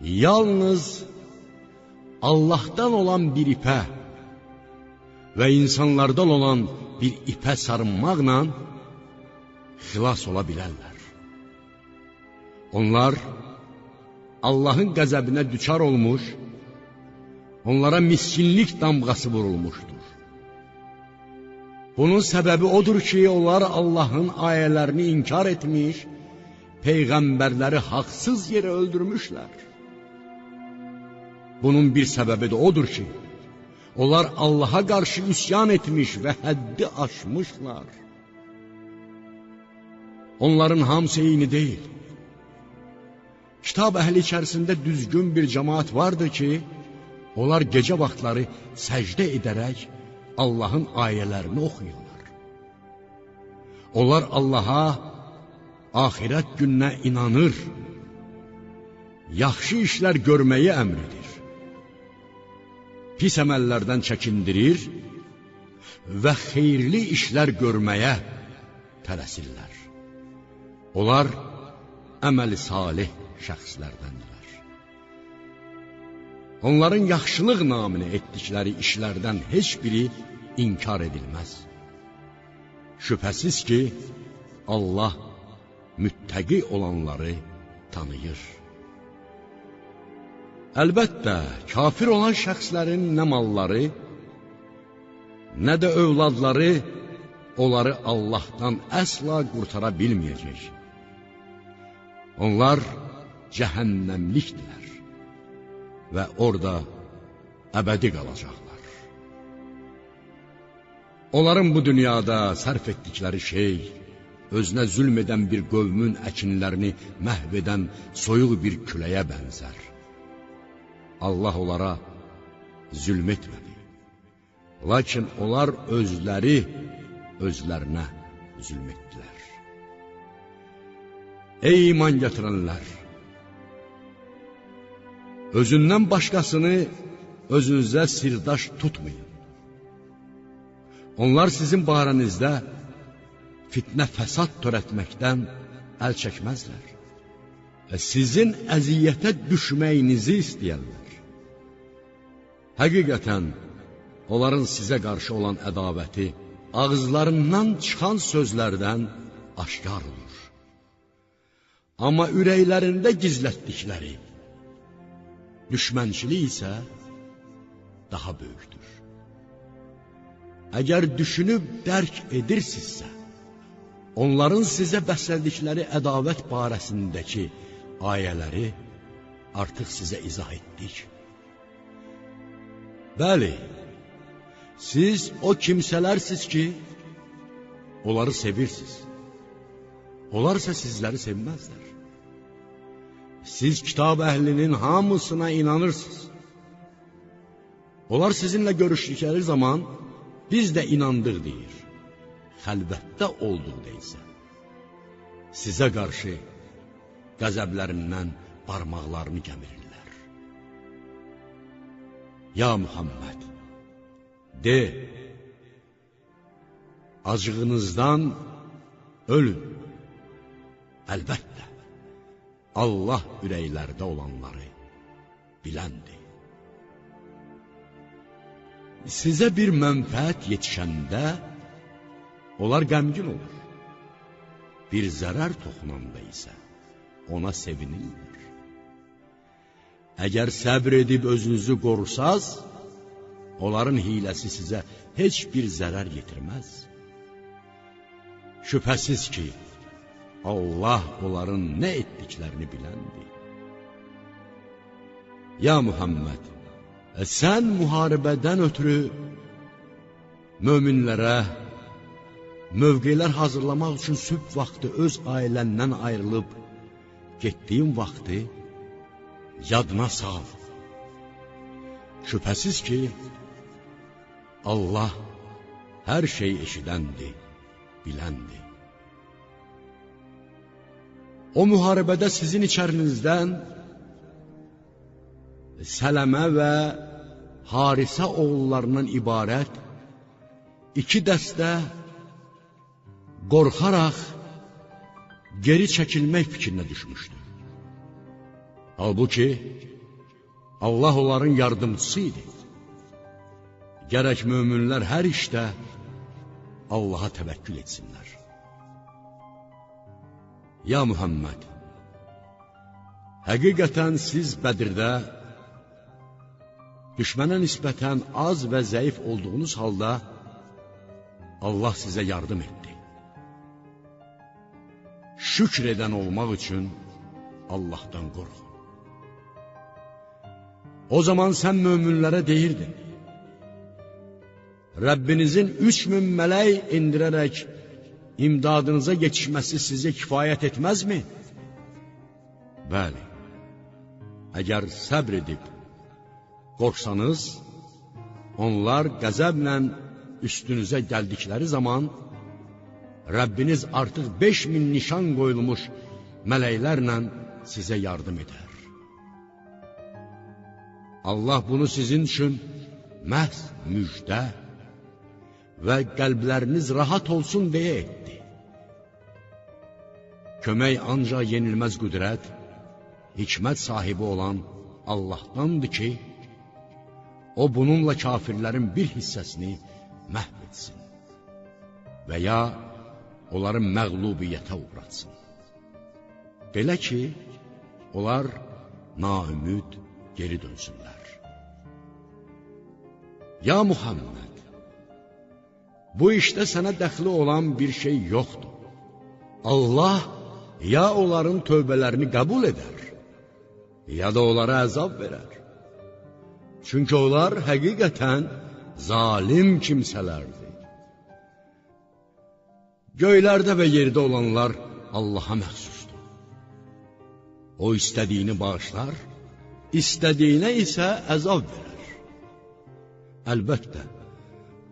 Yalnız Allah'tan olan bir ipə və insanlardan olan bir ipə sarınmaqla xilas ola bilərlər. Onlar Allah'ın qəzəbinə düçar olmuş, onlara miskinlik damğası vurulmuşdur. Bunun səbəbi odur ki, onlar Allah'ın ayələrini inkar etmiş, peyğəmbərləri haqsız yerə öldürmüşlər. Bunun bir səbəbi də odur ki, onlar Allah'a qarşı üsyan etmiş və həddi aşmışlar. Onların hamısı eyni deyil. Kitab əhli içərisində düzgün bir cəmaat vardır ki, onlar gecə vaxtları səcdə edərək Allah'ın ayələrini oxuyurlar. Onlar Allah'a, axirət gününə inanır, yaxşı işlər görməyi əmr edir, pis əməllərdən çəkindirir və xeyirli işlər görməyə tələsirlər. Onlar əməli salih şəxslərdəndirlər. Onların yaxşılıq naminə etdikləri işlərdən heç biri inkar edilməz. Şübhəsiz ki, Allah müttəqi olanları tanıyır. Əlbəttə, kafir olan şəxslərin nə malları, nə də övladları onları Allah'tan əsla qurtara bilməyəcək. Onlar cəhənnəmlikdirlər və orada əbədi qalacaqlar. Onların bu dünyada sərf etdikləri şey, özünə zülm edən bir qövmün əkinlərini məhv edən soyuq bir küləyə bənzər. Allah onlara zülm etmədi. Lakin onlar özlərinə zülm etdilər. Ey iman gətirənlər! Özündən başqasını özünüzə sirdaş tutmayın. Onlar sizin barənizdə fitnə fəsad törətməkdən əl çəkməzlər. Sizin əziyyətə düşməyinizi istəyərlər. Həqiqətən, onların sizə qarşı olan ədavəti ağızlarından çıxan sözlərdən aşkar olur. Amma ürəklərində gizlətdikləri düşmənçilik isə daha böyükdür. Əgər düşünüb dərk edirsinizsə, onların sizə bəslədikləri ədavət barəsindəki ayələri artıq sizə izah etdik. Bəli, siz o kimsələrsiniz ki, onları sevirsiniz. Onlar isə sizləri sevməzlər. Siz kitab əhlinin hamısına inanırsınız. Onlar sizinlə görüşdükləri zaman biz də inandıq deyir. Xəlvətdə olduqda isə sizə qarşı qəzəblərindən barmaqlarını gəmirirlər. Ya Muhammed, de, acığınızdan ölün. Əlbəttə, Allah ürəklərdə olanları biləndir. Sizə bir mənfəət yetişəndə onlar qəmgin olur. Bir zərər toxunanda isə ona sevinirlər. Əgər səbr edib özünüzü qorusaz, onların hiləsi sizə heç bir zərər yetirməz. Şübhəsiz ki, Allah onların nə etdiklərini biləndir. Ya Muhammed, sən müharibədən ötürü möminlərə mövqelər hazırlamaq üçün sübh vaxtı öz ailəndən ayrılıb getdiyin vaxtı yadına sal. Şübhəsiz ki, Allah hər şey eşidəndir, biləndir. O müharibədə sizin içərinizdən Sələmə və Harisə oğullarından ibarət iki dəstə qorxaraq geri çəkilmək fikrinə düşmüşdü. Halbuki Allah onların yardımcısı idi. Gərək möminlər hər işdə Allaha təvəkkül etsinlər. Ya Muhammed, həqiqətən siz Bədirdə düşmənə nisbətən az və zəif olduğunuz halda Allah sizə yardım etdi. Şükr edən olmaq üçün Allahdan qorxun. O zaman sən möminlərə deyirdin, Rəbbinizin 3000 mələk indirərək imdadınıza yetişməsi sizə kifayət etməzmi? Bəli, əgər səbr edib qorxsanız, onlar qəzəblə üstünüzə gəldikləri zaman, Rəbbiniz artıq 5000 nişan qoyulmuş mələklərlə sizə yardım edər. Allah bunu sizin üçün məhz müjdə və qəlbləriniz rahat olsun deyə etdi. Kömək ancaq yenilməz qüdrət, hikmət sahibi olan Allahdandır ki, o bununla kafirlərin bir hissəsini məhv etsin və ya onları məğlubiyyətə uğratsın. Belə ki, onlar naümid geri dönsünlər. Ya Muhammed, bu işdə sənə dəxli olan bir şey yoxdur. Allah ya onların tövbələrini qəbul edər, ya da onlara əzab verər. Çünki onlar həqiqətən zalim kimsələrdir. Göylərdə və yerdə olanlar Allaha məxsusdur. O istədiyini bağışlar, istədiyinə isə əzab verər. Əlbəttə,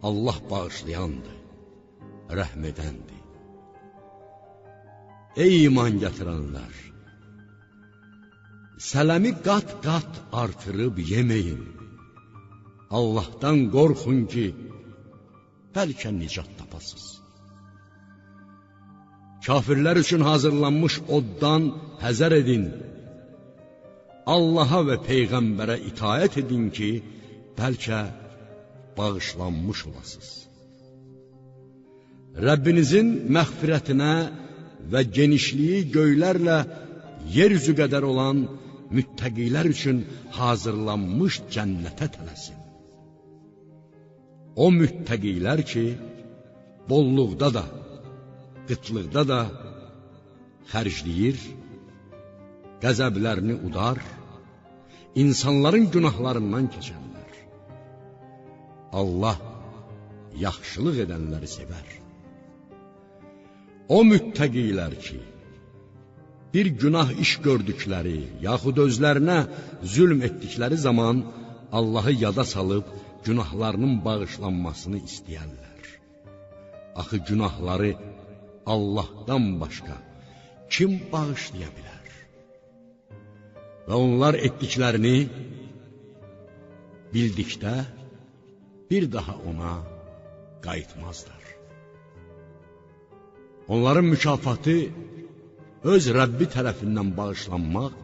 Allah bağışlayandır, rəhm edəndir. Ey iman gətirənlər! Sələmi qat-qat artırıb yeməyin. Allahdan qorxun ki, bəlkə nicat tapasınız. Kafirlər üçün hazırlanmış oddan həzər edin. Allaha və Peyğəmbərə itaət edin ki, bəlkə bağışlanmış olasınız. Rəbbinizin məğfirətinə və genişliyi göylərlə yeryüzü qədər olan müttəqilər üçün hazırlanmış cənnətə tələsin. O müttəqilər ki, bolluqda da, qıtlıqda da xərcləyir, qəzəblərini udar, insanların günahlarından keçənlər. Allah yaxşılıq edənləri sevər. O müttəqilər ki, bir günah iş gördükləri, yaxud özlərinə zülm etdikləri zaman Allahı yada salıb günahlarının bağışlanmasını istəyərlər. Axı günahları Allahdan başqa kim bağışlaya bilər? Və onlar etdiklərini bildikdə bir daha ona qayıtmazlar. Onların mükafatı öz Rəbbi tərəfindən bağışlanmaq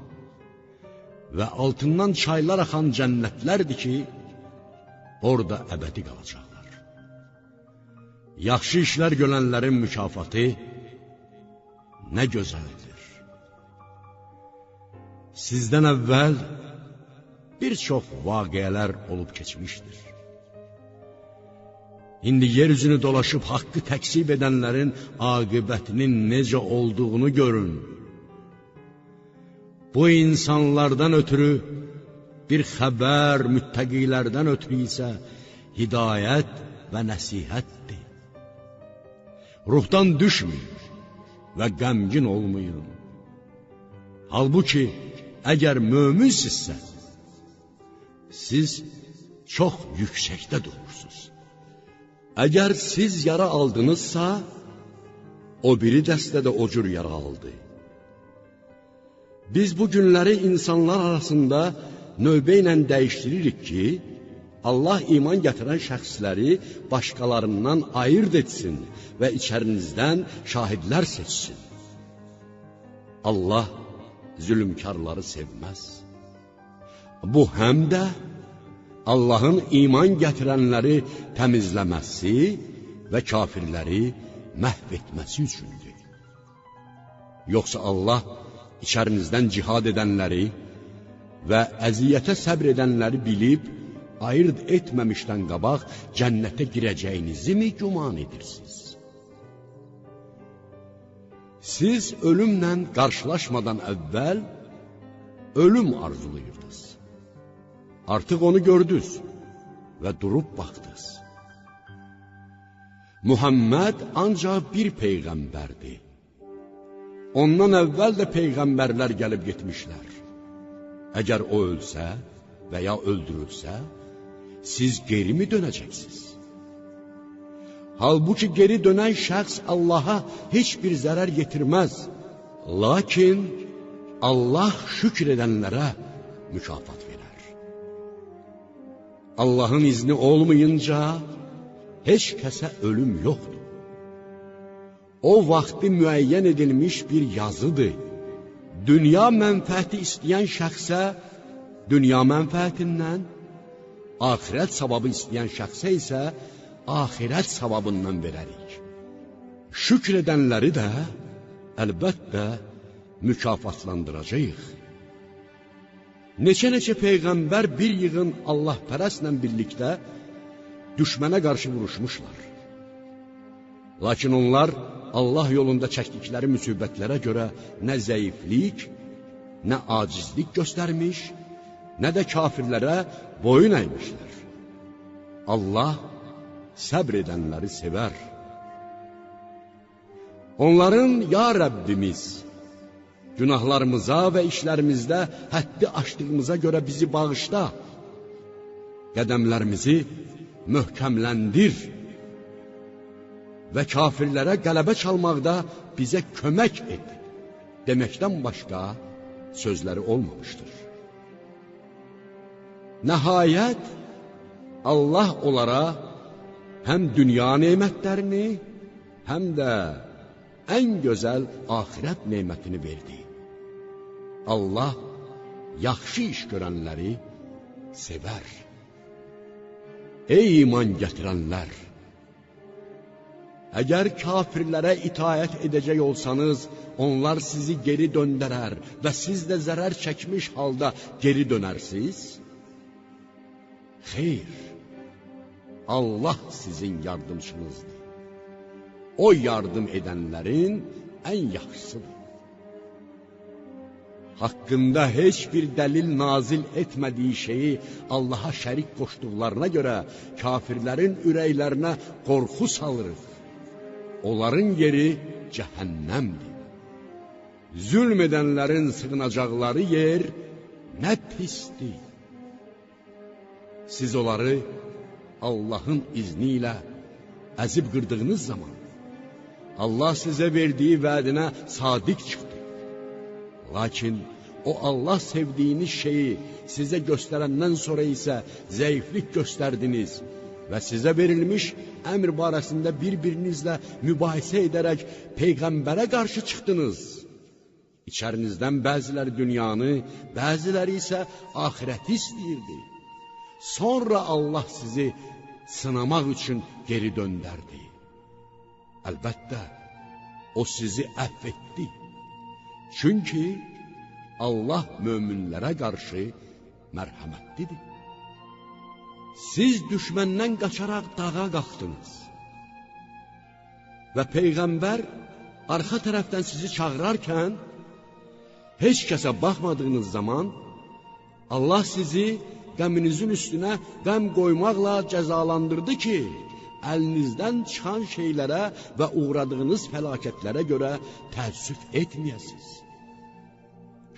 və altından çaylar axan cənnətlərdir ki, orada əbədi qalacaqlar. Yaxşı işlər görənlərin mükafatı nə gözəldir. Sizdən əvvəl bir çox vaqiələr olub keçmişdir. İndi yeryüzünü dolaşıb haqqı təksib edənlərin aqibətinin necə olduğunu görün. Bu insanlardan ötürü bir xəbər, müttəqilərdən ötürü isə hidayət və nəsihətdir. Ruhdan düşməyin və qəmgin olmayın. Halbuki, əgər möminsinizsə, siz çox yüksəkdə durursunuz. Əgər siz yara aldınızsa, o biri dəstə də o cür yara aldı. Biz bu günləri insanlar arasında növbə ilə dəyişdiririk ki, Allah iman gətirən şəxsləri başqalarından ayırt etsin və içərinizdən şahidlər seçsin. Allah zülmkarları sevməz. Bu həm də Allahın iman gətirənləri təmizləməsi və kafirləri məhv etməsi üçündür. Yoxsa Allah içərinizdən cihad edənləri və əziyyətə səbr edənləri bilib, ayırt etməmişdən qabaq cənnətə girəcəyinizi mi güman edirsiniz? Siz ölümlə qarşılaşmadan əvvəl ölüm arzulayırdınız. Artıq onu gördünüz və durub baxdınız. Muhammed ancaq bir peyğəmbərdir. Ondan əvvəl də peyğəmbərlər gəlib getmişlər. Əgər o ölsə və ya öldürülsə, siz geri mi dönəcəksiniz? Halbuki geri dönən şəxs Allaha heç bir zərər yetirməz. Lakin Allah şükr edənlərə mükafat verər. Allahın izni olmayınca heç kəsə ölüm yoxdur. O vaxtı müəyyən edilmiş bir yazıdır. Dünya mənfəəti istəyən şəxsə dünya mənfəətindən, axirət savabı istəyən şəxsə isə axirət savabından verərik. Şükr edənləri də əlbəttə mükafatlandıracağıq. Neçə-neçə peyğəmbər bir yığın Allahpərəstlə birlikdə düşmənə qarşı vuruşmuşlar. Lakin onlar Allah yolunda çəkdikləri müsibətlərə görə nə zəiflik, nə acizlik göstərmiş, nə də kafirlərə boyun əymişlər. Allah səbr edənləri sevər. Onların, ya Rəbbimiz, günahlarımıza və işlərimizdə həddi aşdığımıza görə bizi bağışla, qədəmlərimizi möhkəmləndir və kafirlərə qələbə çalmaqda bizə kömək et deməkdən başqa sözləri olmamışdır. Nəhayət, Allah onlara həm dünya nemətlərini, həm də ən gözəl axirət nemətini verdi. Allah yaxşı iş görənləri sevər. Ey iman gətirənlər! Əgər kafirlərə itaət edəcək olsanız, onlar sizi geri döndərər və siz də zərər çəkmiş halda geri dönərsiniz. Xeyr, Allah sizin yardımçınızdır. O yardım edənlərin ən yaxşısıdır. Haqqında heç bir dəlil nazil etmədiyi şeyi Allaha şərik qoşduqlarına görə kafirlərin ürəklərinə qorxu salırıq. Onların yeri cəhənnəmdir. Zülm edənlərin sığınacaqları yer nə pisdir. Siz onları Allahın izni ilə əzib qırdığınız zaman Allah sizə verdiyi vədinə sadiq çıxdı. Lakin o Allah sevdiyiniz şeyi sizə göstərəndən sonra isə zəiflik göstərdiniz və sizə verilmiş əmr barəsində bir-birinizlə mübahisə edərək Peyğəmbərə qarşı çıxdınız. İçərinizdən bəziləri dünyanı, bəziləri isə axirəti istəyirdi. Sonra Allah sizi sınamaq üçün geri döndərdi. Əlbəttə, o sizi əfv etdi. Çünki Allah möminlərə qarşı mərhəmətlidir. Siz düşməndən qaçaraq dağa qalxdınız və Peyğəmbər arxa tərəfdən sizi çağırarkən heç kəsə baxmadığınız zaman Allah sizi qəminizin üstünə qəm qoymaqla cəzalandırdı ki, əlinizdən çıxan şeylərə və uğradığınız fəlakətlərə görə təəssüf etməyəsiniz.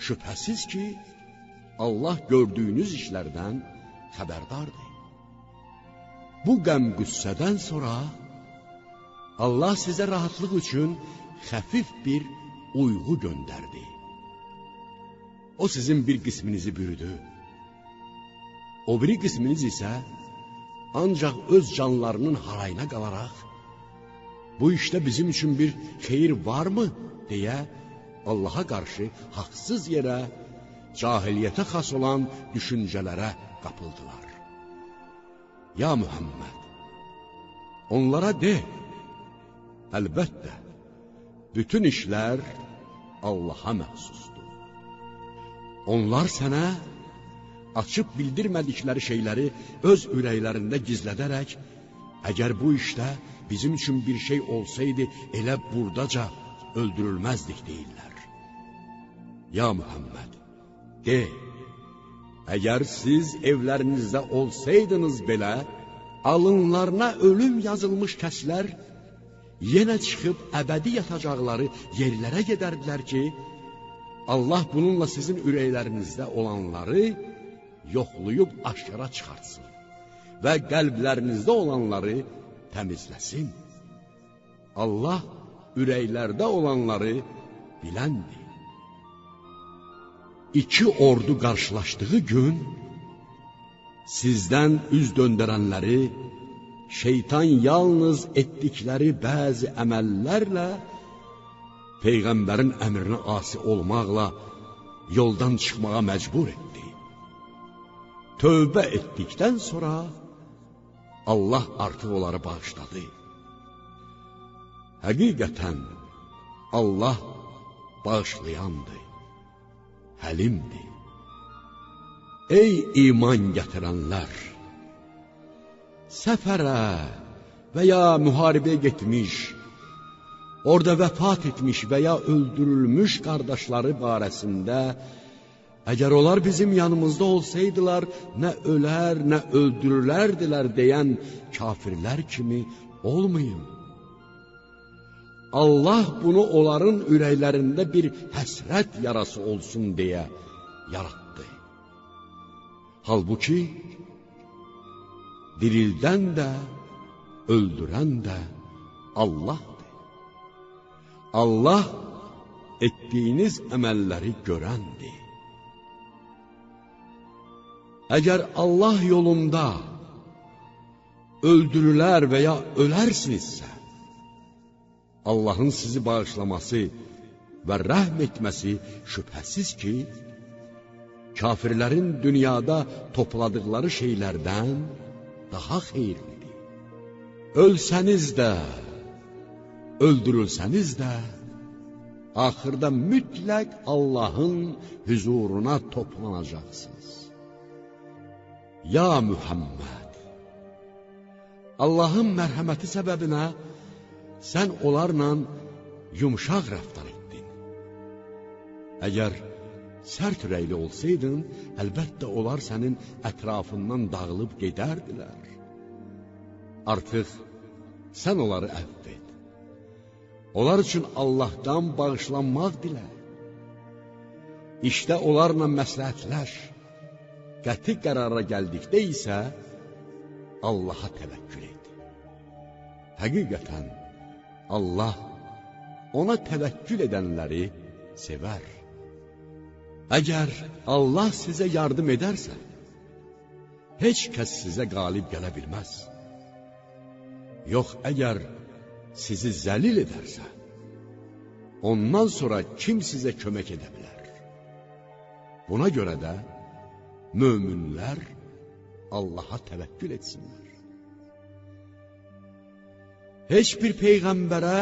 Şübhəsiz ki, Allah gördüyünüz işlərdən xəbərdardır. Bu qəm-qüssədən sonra Allah sizə rahatlıq üçün xəfif bir uyğu göndərdi. O sizin bir qisminizi bürüdü. O biri qisminiz isə ancaq öz canlarının harayına qalaraq, bu işdə bizim üçün bir xeyir varmı, deyə Allaha qarşı haqsız yerə, cahiliyyətə xas olan düşüncələrə qapıldılar. Ya Muhammed, onlara de, əlbəttə, bütün işlər Allaha məxsusdur. Onlar sənə açıb bildirmədikləri şeyləri öz ürəklərində gizlədərək, əgər bu işdə bizim üçün bir şey olsaydı, elə buradaca öldürülməzdik deyirlər. Ya Muhammed, de, əgər siz evlərinizdə olsaydınız belə, alınlarına ölüm yazılmış kəslər yenə çıxıb əbədi yatacaqları yerlərə gedərdilər ki, Allah bununla sizin ürəklərinizdə olanları yoxlayıb aşkara çıxartsın və qəlblərinizdə olanları təmizləsin. Allah ürəklərdə olanları biləndir. İki ordu qarşılaşdığı gün sizdən üz döndərənləri şeytan yalnız etdikləri bəzi əməllərlə Peyğəmbərin əmrinə asi olmaqla yoldan çıxmağa məcbur etdi. Tövbə etdikdən sonra Allah artıq onları bağışladı. Həqiqətən Allah bağışlayandır, həlimdir. Ey iman gətirənlər! Səfərə və ya müharibəyə getmiş orada vəfat etmiş və ya öldürülmüş qardaşları barəsində, əgər onlar bizim yanımızda olsaydılar, nə ölər, nə öldürülərdilər deyən kafirlər kimi olmayın. Allah bunu onların ürəklərində bir həsrət yarası olsun deyə yaratdı. Halbuki, dirildən də, öldürən də Allahdır. Allah etdiyiniz əməlləri görəndir. Əgər Allah yolunda öldürülər və ya ölərsinizsə, Allahın sizi bağışlaması və rəhm etməsi şübhəsiz ki, kafirlərin dünyada topladıqları şeylərdən daha xeyirlidir. Ölsəniz də, öldürülsəniz də, axırda mütləq Allahın huzuruna toplanacaqsınız. Ya Muhammed, Allahın mərhəməti səbəbinə sən onlarla yumşaq rəftar etdin. Əgər sərt ürəkli olsaydın, əlbəttə onlar sənin ətrafından dağılıb gedərdilər. Artıq sən onları əfv et. Onlar üçün Allahdan bağışlanmaq dilə. İşdə onlarla məsləhətləş. Qəti qərara gəldikdə isə Allaha təvəkkül et. Həqiqətən Allah ona təvəkkül edənləri sevər. Əgər Allah sizə yardım edərsə, heç kəs sizə qalib gələ bilməz. Yox, əgər sizi zəlil edərsə, ondan sonra kim sizə kömək edə bilər? Buna görə də möminlər Allaha təvəkkül etsinlər. Heç bir peyğəmbərə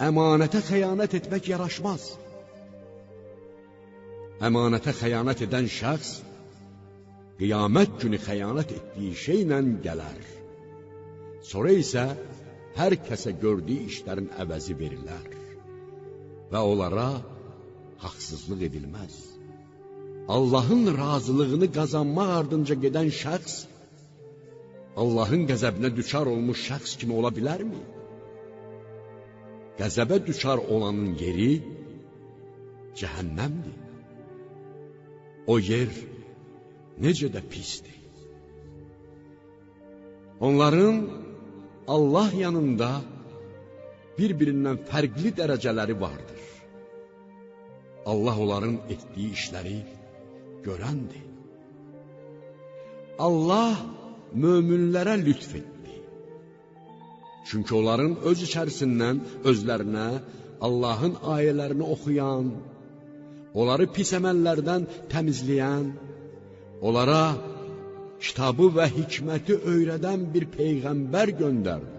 əmanətə xəyanət etmək yaraşmaz. Əmanətə xəyanət edən şəxs qiyamət günü xəyanət etdiyi şeylə gələr. Sonra isə hər kəsə gördüyü işlərin əvəzi verilər və onlara haqsızlıq edilməz. Allahın razılığını qazanmaq ardınca gedən şəxs Allahın qəzəbinə düçar olmuş şəxs kimi ola bilərmi? Qəzəbə düçar olanın yeri cəhənnəmdir. O yer necə də pisdir. Onların Allah yanında bir-birindən fərqli dərəcələri vardır. Allah onların etdiyi işləri görəndir. Allah möminlərə lütf etdi. Çünki onların öz içərisindən özlərinə Allahın ayələrini oxuyan, onları pis əməllərdən təmizləyən, onlara kitabı və hikməti öyrədən bir peyğəmbər göndərdi.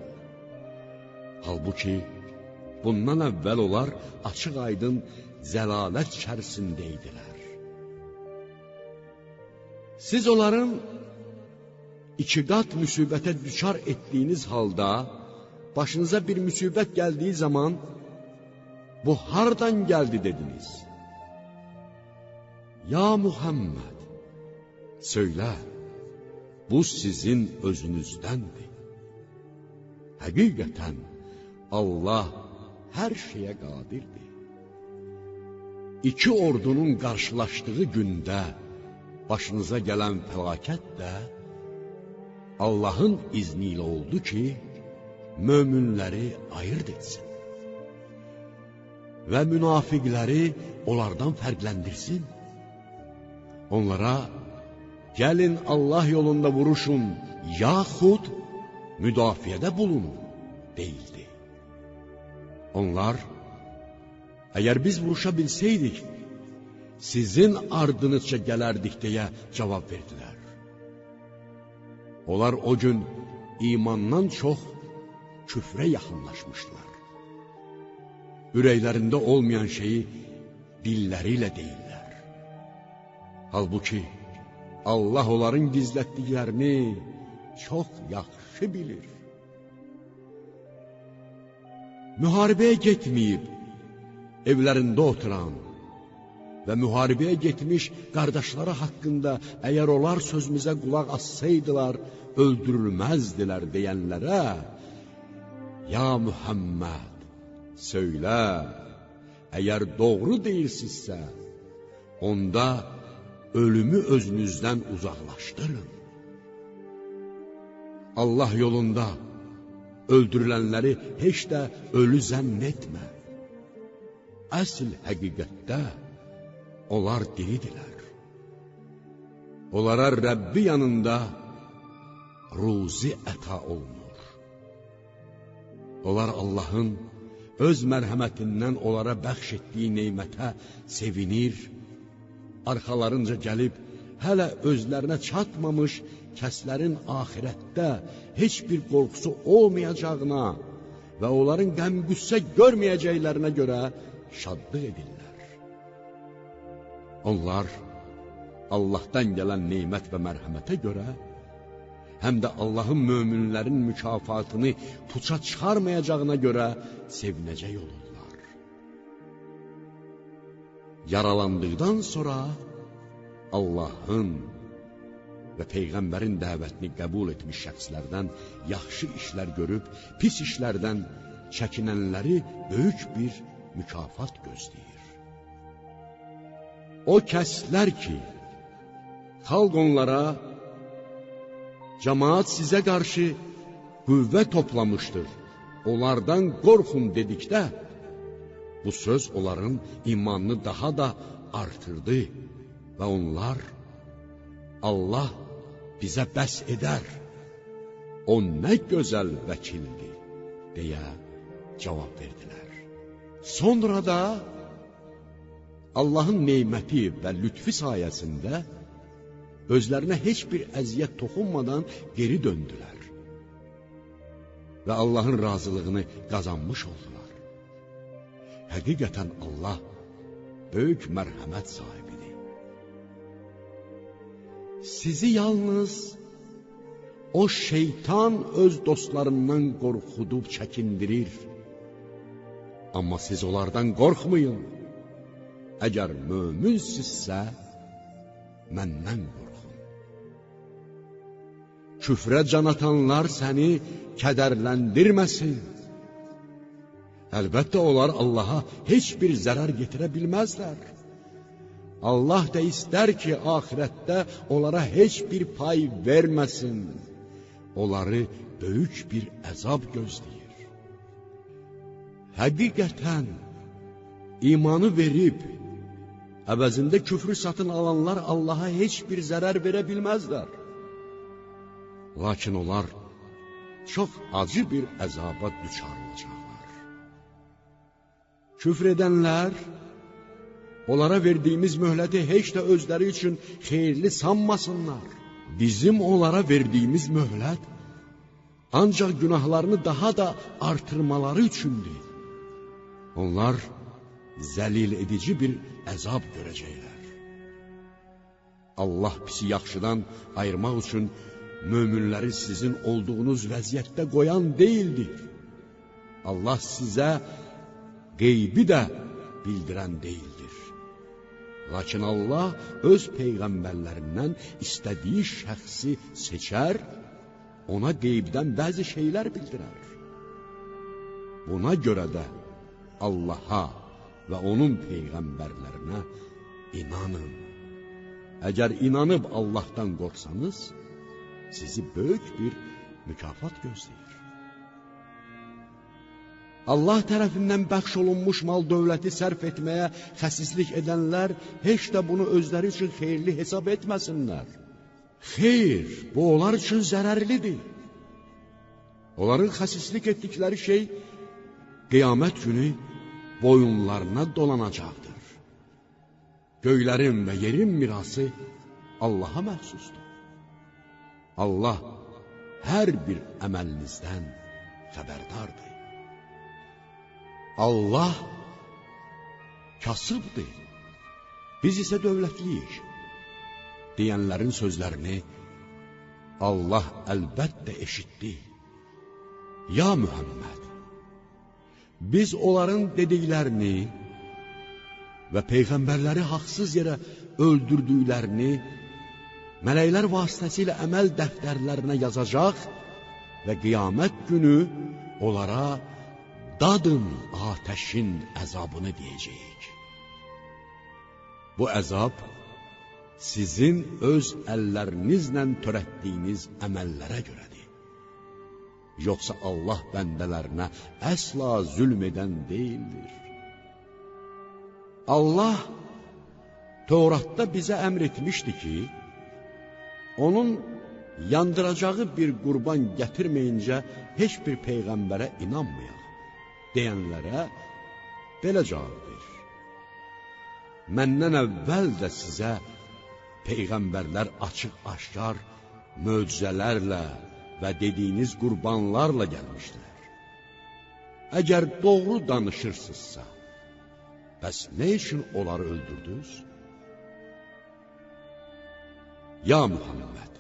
Halbuki bundan əvvəl onlar açıq-aydın zəlalət içərisində idilər. Siz onların 2 qat müsibətə düçar etdiyiniz halda, başınıza bir müsibət gəldiyi zaman, bu hardan gəldi dediniz? Ya Muhammed, söylə, bu sizin özünüzdəndir. Həqiqətən Allah hər şeyə qadirdir. 2 ordunun qarşılaşdığı gündə başınıza gələn fəlakət də Allahın izni ilə oldu ki, möminləri ayırt etsin və münafiqləri onlardan fərqləndirsin. Onlara, gəlin Allah yolunda vuruşun, yaxud müdafiədə bulunun, deyildi. Onlar, əgər biz vuruşa bilsəydik, sizin ardınızca gələrdik deyə cavab verdilər. Onlar o gün imandan çox küfrə yaxınlaşmışdılar. Ürəklərində olmayan şeyi dilləri ilə deyirlər. Halbuki Allah onların gizlətdiklərini çox yaxşı bilir. müharibəyə getməyib, evlərində oturan və müharibəyə getmiş qardaşları haqqında əgər onlar sözümüzə qulaq assaydılar, öldürülməzdilər deyənlərə, ya Muhammed, söylə, əgər doğru deyirsinizsə, onda ölümü özünüzdən uzaqlaşdırın. Allah yolunda öldürülənləri heç də ölü zənn etmə. Əsl həqiqətdə onlar diridirlər. Onlara Rəbbi yanında ruzi əta olunur. Onlar Allahın öz mərhəmətindən onlara bəxş etdiyi neymətə sevinir, arxalarınca gəlib hələ özlərinə çatmamış kəslərin axirətdə heç bir qorxusu olmayacağına və onların qəm-qüssə görməyəcəklərinə görə şadlıq edirlər. Onlar Allahdan gələn neymət və mərhəmətə görə, həm də Allahın möminlərin mükafatını puça çıxarmayacağına görə sevinəcək olurlar. Yaralandıqdan sonra Allahın və Peyğəmbərin dəvətini qəbul etmiş şəxslərdən yaxşı işlər görüb, pis işlərdən çəkinənləri böyük bir mükafat gözləyir. O kəslər ki, xalq onlara, cəmaat sizə qarşı qüvvə toplamışdır, onlardan qorxun dedikdə, bu söz onların imanını daha da artırdı və onlar, Allah bizə bəs edər, o nə gözəl vəkildir, deyə cavab verdilər. Sonra da Allahın neyməti və lütfi sayəsində özlərinə heç bir əziyyət toxunmadan geri döndülər və Allahın razılığını qazanmış oldular. Həqiqətən Allah böyük mərhəmət sahibidir. Sizi yalnız o şeytan öz dostlarından qorxudub çəkindirir. Amma siz onlardan qorxmayın. Əgər möminsizsə, məndən qorxun. Küfrə can atanlar səni kədərləndirməsin. Əlbəttə, onlar Allaha heç bir zərər getirə bilməzlər. Allah da istər ki, axirətdə onlara heç bir pay verməsin. Onları böyük bir əzab gözləyir. Həqiqətən, imanı verib, əvəzində küfrü satın alanlar Allaha heç bir zərər verə bilməzlər. Lakin onlar çox acı bir əzaba düçar olacaqlar. Küfr edənlər, onlara verdiyimiz möhləti heç də özləri üçün xeyirli sanmasınlar. Bizim onlara verdiyimiz möhlət ancaq günahlarını daha da artırmaları üçündür. Onlar zəlil edici bir əzab görəcəklər. Allah pisi yaxşıdan ayırmaq üçün möminləri sizin olduğunuz vəziyyətdə qoyan deyildir. Allah sizə qeybi də bildirən deyildir. Lakin Allah öz peyğəmbərlərindən istədiyi şəxsi seçər, ona qeybdən bəzi şeylər bildirər. Buna görə də Allaha və onun peyğəmbərlərinə inanın. Əgər inanıb Allahdan qorxsanız, sizi böyük bir mükafat gözləyir. Allah tərəfindən bəxş olunmuş mal dövləti sərf etməyə xəsislik edənlər heç də bunu özləri üçün xeyirli hesab etməsinlər. Xeyr, bu onlar üçün zərərlidir. Onların xəsislik etdikləri şey qiyamət günü boyunlarına dolanacaqdır. Göylərin və yerin mirası Allaha məxsusdur. Allah hər bir əməlinizdən xəbərdardır. Allah kasıbdır, biz isə dövlətliyik deyənlərin sözlərini Allah əlbəttə eşitdi. Ya Muhammed, Biz onların dediklərini və peyğəmbərləri haqsız yerə öldürdüklərini mələklər vasitəsilə əməl dəftərlərinə yazacaq və qiyamət günü onlara dadın ateşin əzabını deyəcəyik. Bu əzab sizin öz əllərinizlə törətdiyiniz əməllərə görədir. Yoxsa Allah bəndələrinə əsla zülm edən deyildir. Allah Tevratda bizə əmr etmişdi ki, onun yandıracağı bir qurban gətirməyincə heç bir peyğəmbərə inanmayaq deyənlərə belə cavab ver. Məndən əvvəl də sizə peyğəmbərlər açıq-aşkar möcüzələrlə və dediyiniz qurbanlarla gəlmişlər. Əgər doğru danışırsınızsa, bəs nə üçün onları öldürdünüz? Ya Muhammed,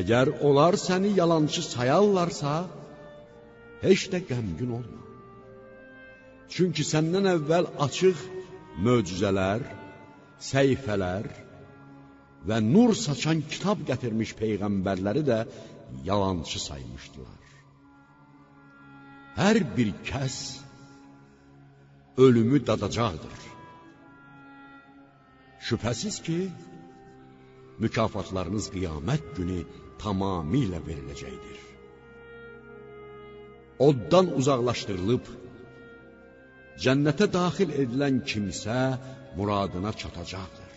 əgər onlar səni yalancı sayarlarsa, heç də qəmgin olma. Çünki səndən əvvəl açıq möcüzələr, səhifələr və nur saçan kitab gətirmiş peyğəmbərləri də yalancı saymışdılar. Hər bir kəs ölümü dadacaqdır. Şübhəsiz ki, mükafatlarınız qiyamət günü tamamilə veriləcəkdir. Oddan uzaqlaşdırılıb, cənnətə daxil edilən kimsə muradına çatacaqdır.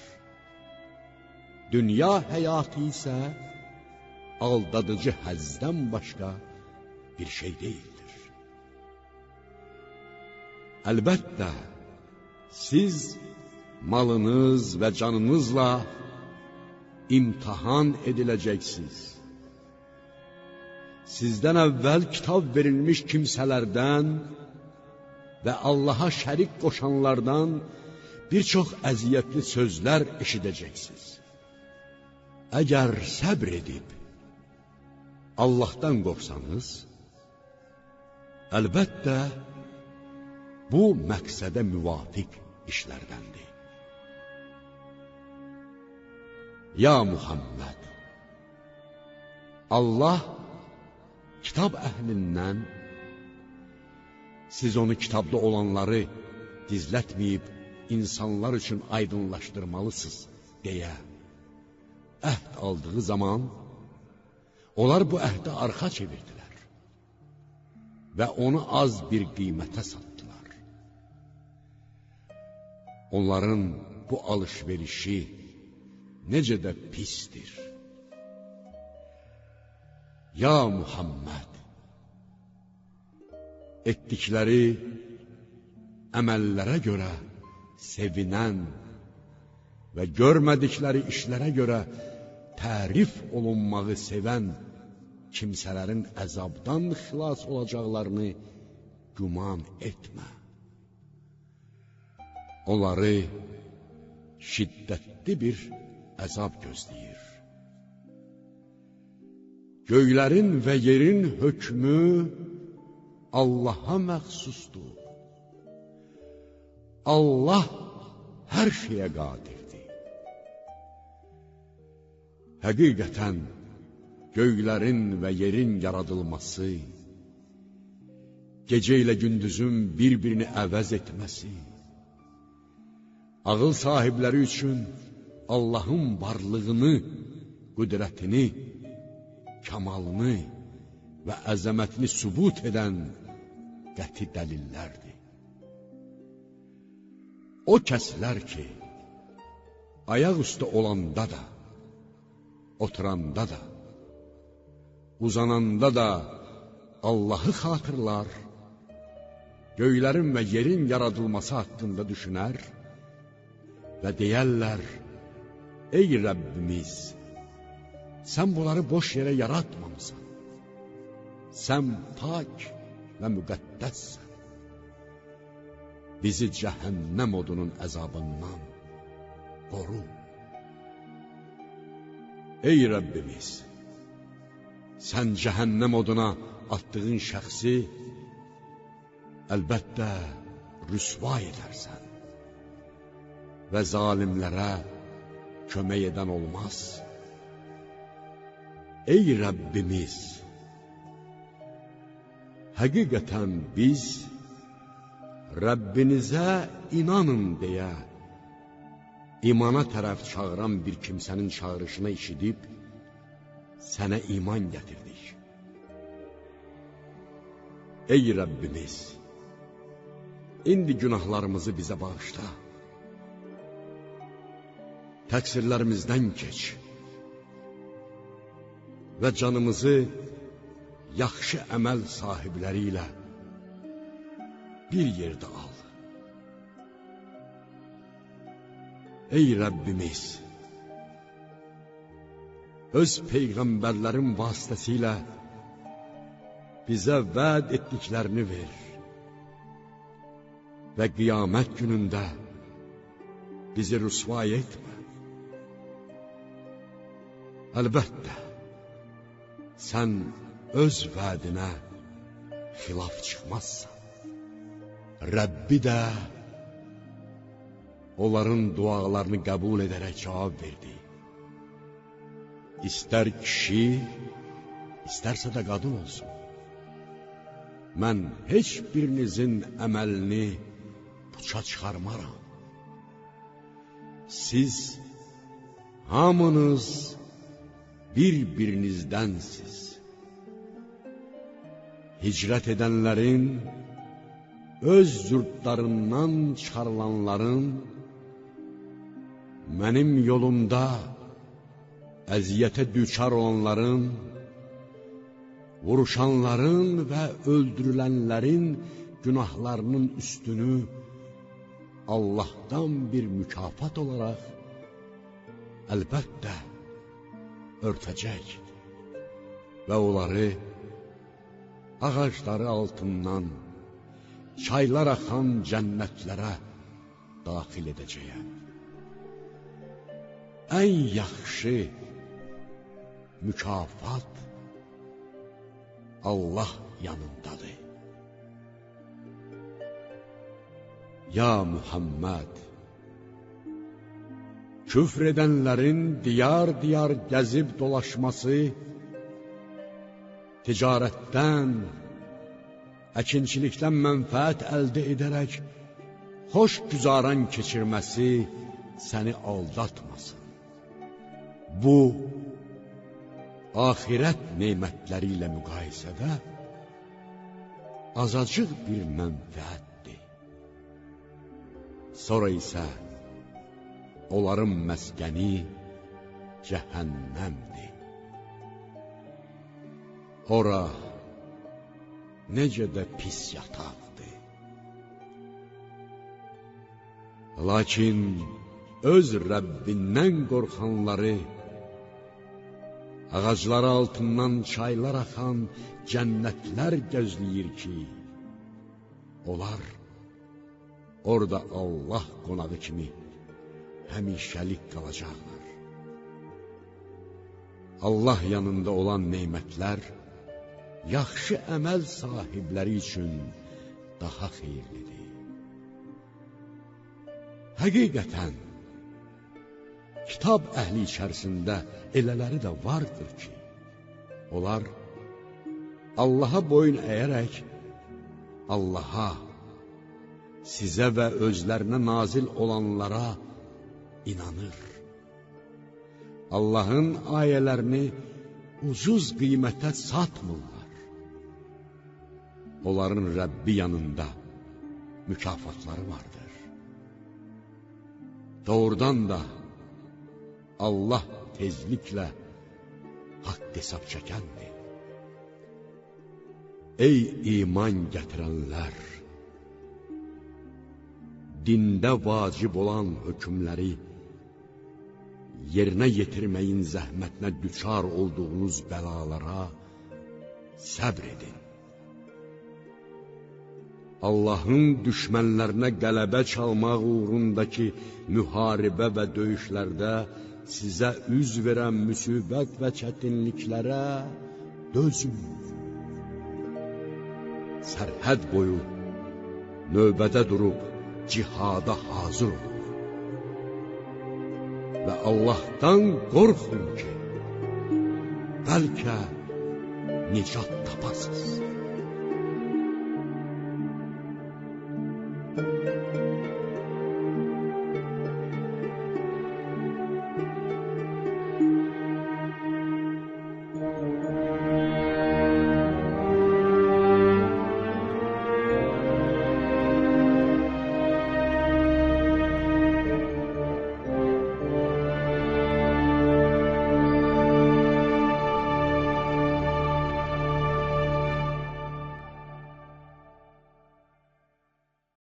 Dünya həyatı isə aldadıcı həzdən başqa bir şey deyildir. Əlbəttə, siz malınız və canınızla imtihan ediləcəksiniz. Sizdən əvvəl kitab verilmiş kimsələrdən və Allaha şərik qoşanlardan bir çox əziyyətli sözlər eşidəcəksiniz. Əgər səbr edib Allahdan qorxsanız, əlbəttə bu məqsədə müvafiq işlərdəndir. Ya Muhammed, Allah kitab əhlindən siz onu kitabda olanları gizlətməyib insanlar üçün aydınlaşdırmalısınız deyə əhd aldığı zaman onlar bu əhdə arxa çevirdilər və onu az bir qiymətə satdılar. Onların bu alışverişi necə də pisdir. Ya Muhammed, etdikləri əməllərə görə sevinən və görmədikləri işlərə görə tərif olunmağı sevən kimsələrin əzabdan xilas olacaqlarını güman etmə. Onları şiddətli bir əzab gözləyir. Göylərin və yerin hökmü Allaha məxsusdur. Allah hər şeyə qadirdir. Həqiqətən, göylərin və yerin yaradılması, gecə ilə gündüzün bir-birini əvəz etməsi, ağıl sahibləri üçün Allahın varlığını, qüdrətini, kamalını və əzəmətini sübut edən qəti dəlillərdir. O kəslər ki, ayaq üstə olanda da, oturanda da, uzananda da Allahı xatırlar, göylərin və yerin yaradılması haqqında düşünər və deyərlər, ey Rəbbimiz, sən bunları boş yerə yaratmamısan, sən pak və müqəddəssən. Bizi cəhənnəm odunun əzabından qoru. Ey Rəbbimiz, sən cəhənnəm oduna atdığın şəxsi əlbəttə rüsva edərsən və zalimlərə kömək edən olmaz. Ey Rəbbimiz, həqiqətən biz Rəbbinizə inanın deyə imana tərəf çağıran bir kimsənin çağırışını eşidib sənə iman gətirdik. Ey Rəbbimiz, indi günahlarımızı bizə bağışla, təqsirlərimizdən keç və canımızı yaxşı əməl sahibləri ilə bir yerdə al. Ey Rəbbimiz, öz peyğəmbərlərin vasitəsilə bizə vəd etdiklərini ver və qiyamət günündə bizi rüsva etmə. Əlbəttə, sən öz vədinə xilaf çıxmazsan. Rəbbi də onların dualarını qəbul edərək cavab verdi. İstər kişi, istərsə də qadın olsun. Mən heç birinizin əməlini puça çıxarmaram. Siz hamınız bir-birinizdənsiz. Hicrət edənlərin, öz yurtlarından çıxarılanların, mənim yolumda əziyyətə düçar olanların, vuruşanların və öldürülənlərin günahlarının üstünü Allah'tan bir mükafat olaraq əlbəttə örtəcək və onları ağacları altından çaylar axan cənnətlərə daxil edəcəyəm. Ən yaxşı mükafat Allah yanındadır. Ya Muhammed, küfr edənlərin diyar-diyar gəzib dolaşması, ticarətdən, əkinçilikdən mənfəət əldə edərək xoş güzaran keçirməsi səni aldatmasın. Bu, axirət neymətləri ilə müqayisədə azacıq bir mənfəətdir. Sonra isə onların məskəni cəhənnəmdir. Ora necə də pis yataqdır. Lakin öz Rəbbindən qorxanları ağacları altından çaylar axan cənnətlər gözləyir ki, onlar orada Allah qonağı kimi həmişəlik qalacaqlar. Allah yanında olan neymətlər yaxşı əməl sahibləri üçün daha xeyirlidir. Həqiqətən, kitab əhli içərisində elələri də vardır ki, onlar Allaha boyun əyərək, Allaha, sizə və özlərinə nazil olanlara inanır. Allahın ayələrini ucuz qiymətə satmırlar. Onların Rəbbi yanında mükafatları vardır. Doğrudan da Allah tezliklə haqq hesab çəkəndir. Ey iman gətirənlər! Dində vacib olan hökmləri yerinə yetirməyin zəhmətinə düçar olduğunuz bəlalara səbr edin. Allahın düşmənlərinə qələbə çalmaq uğrundakı müharibə və döyüşlərdə sizə üz verən müsibət və çətinliklərə dözün. Sərhəd boyu növbədə durub cihada hazır olur. Və Allahdan qorxun ki, bəlkə nicat tapasınız.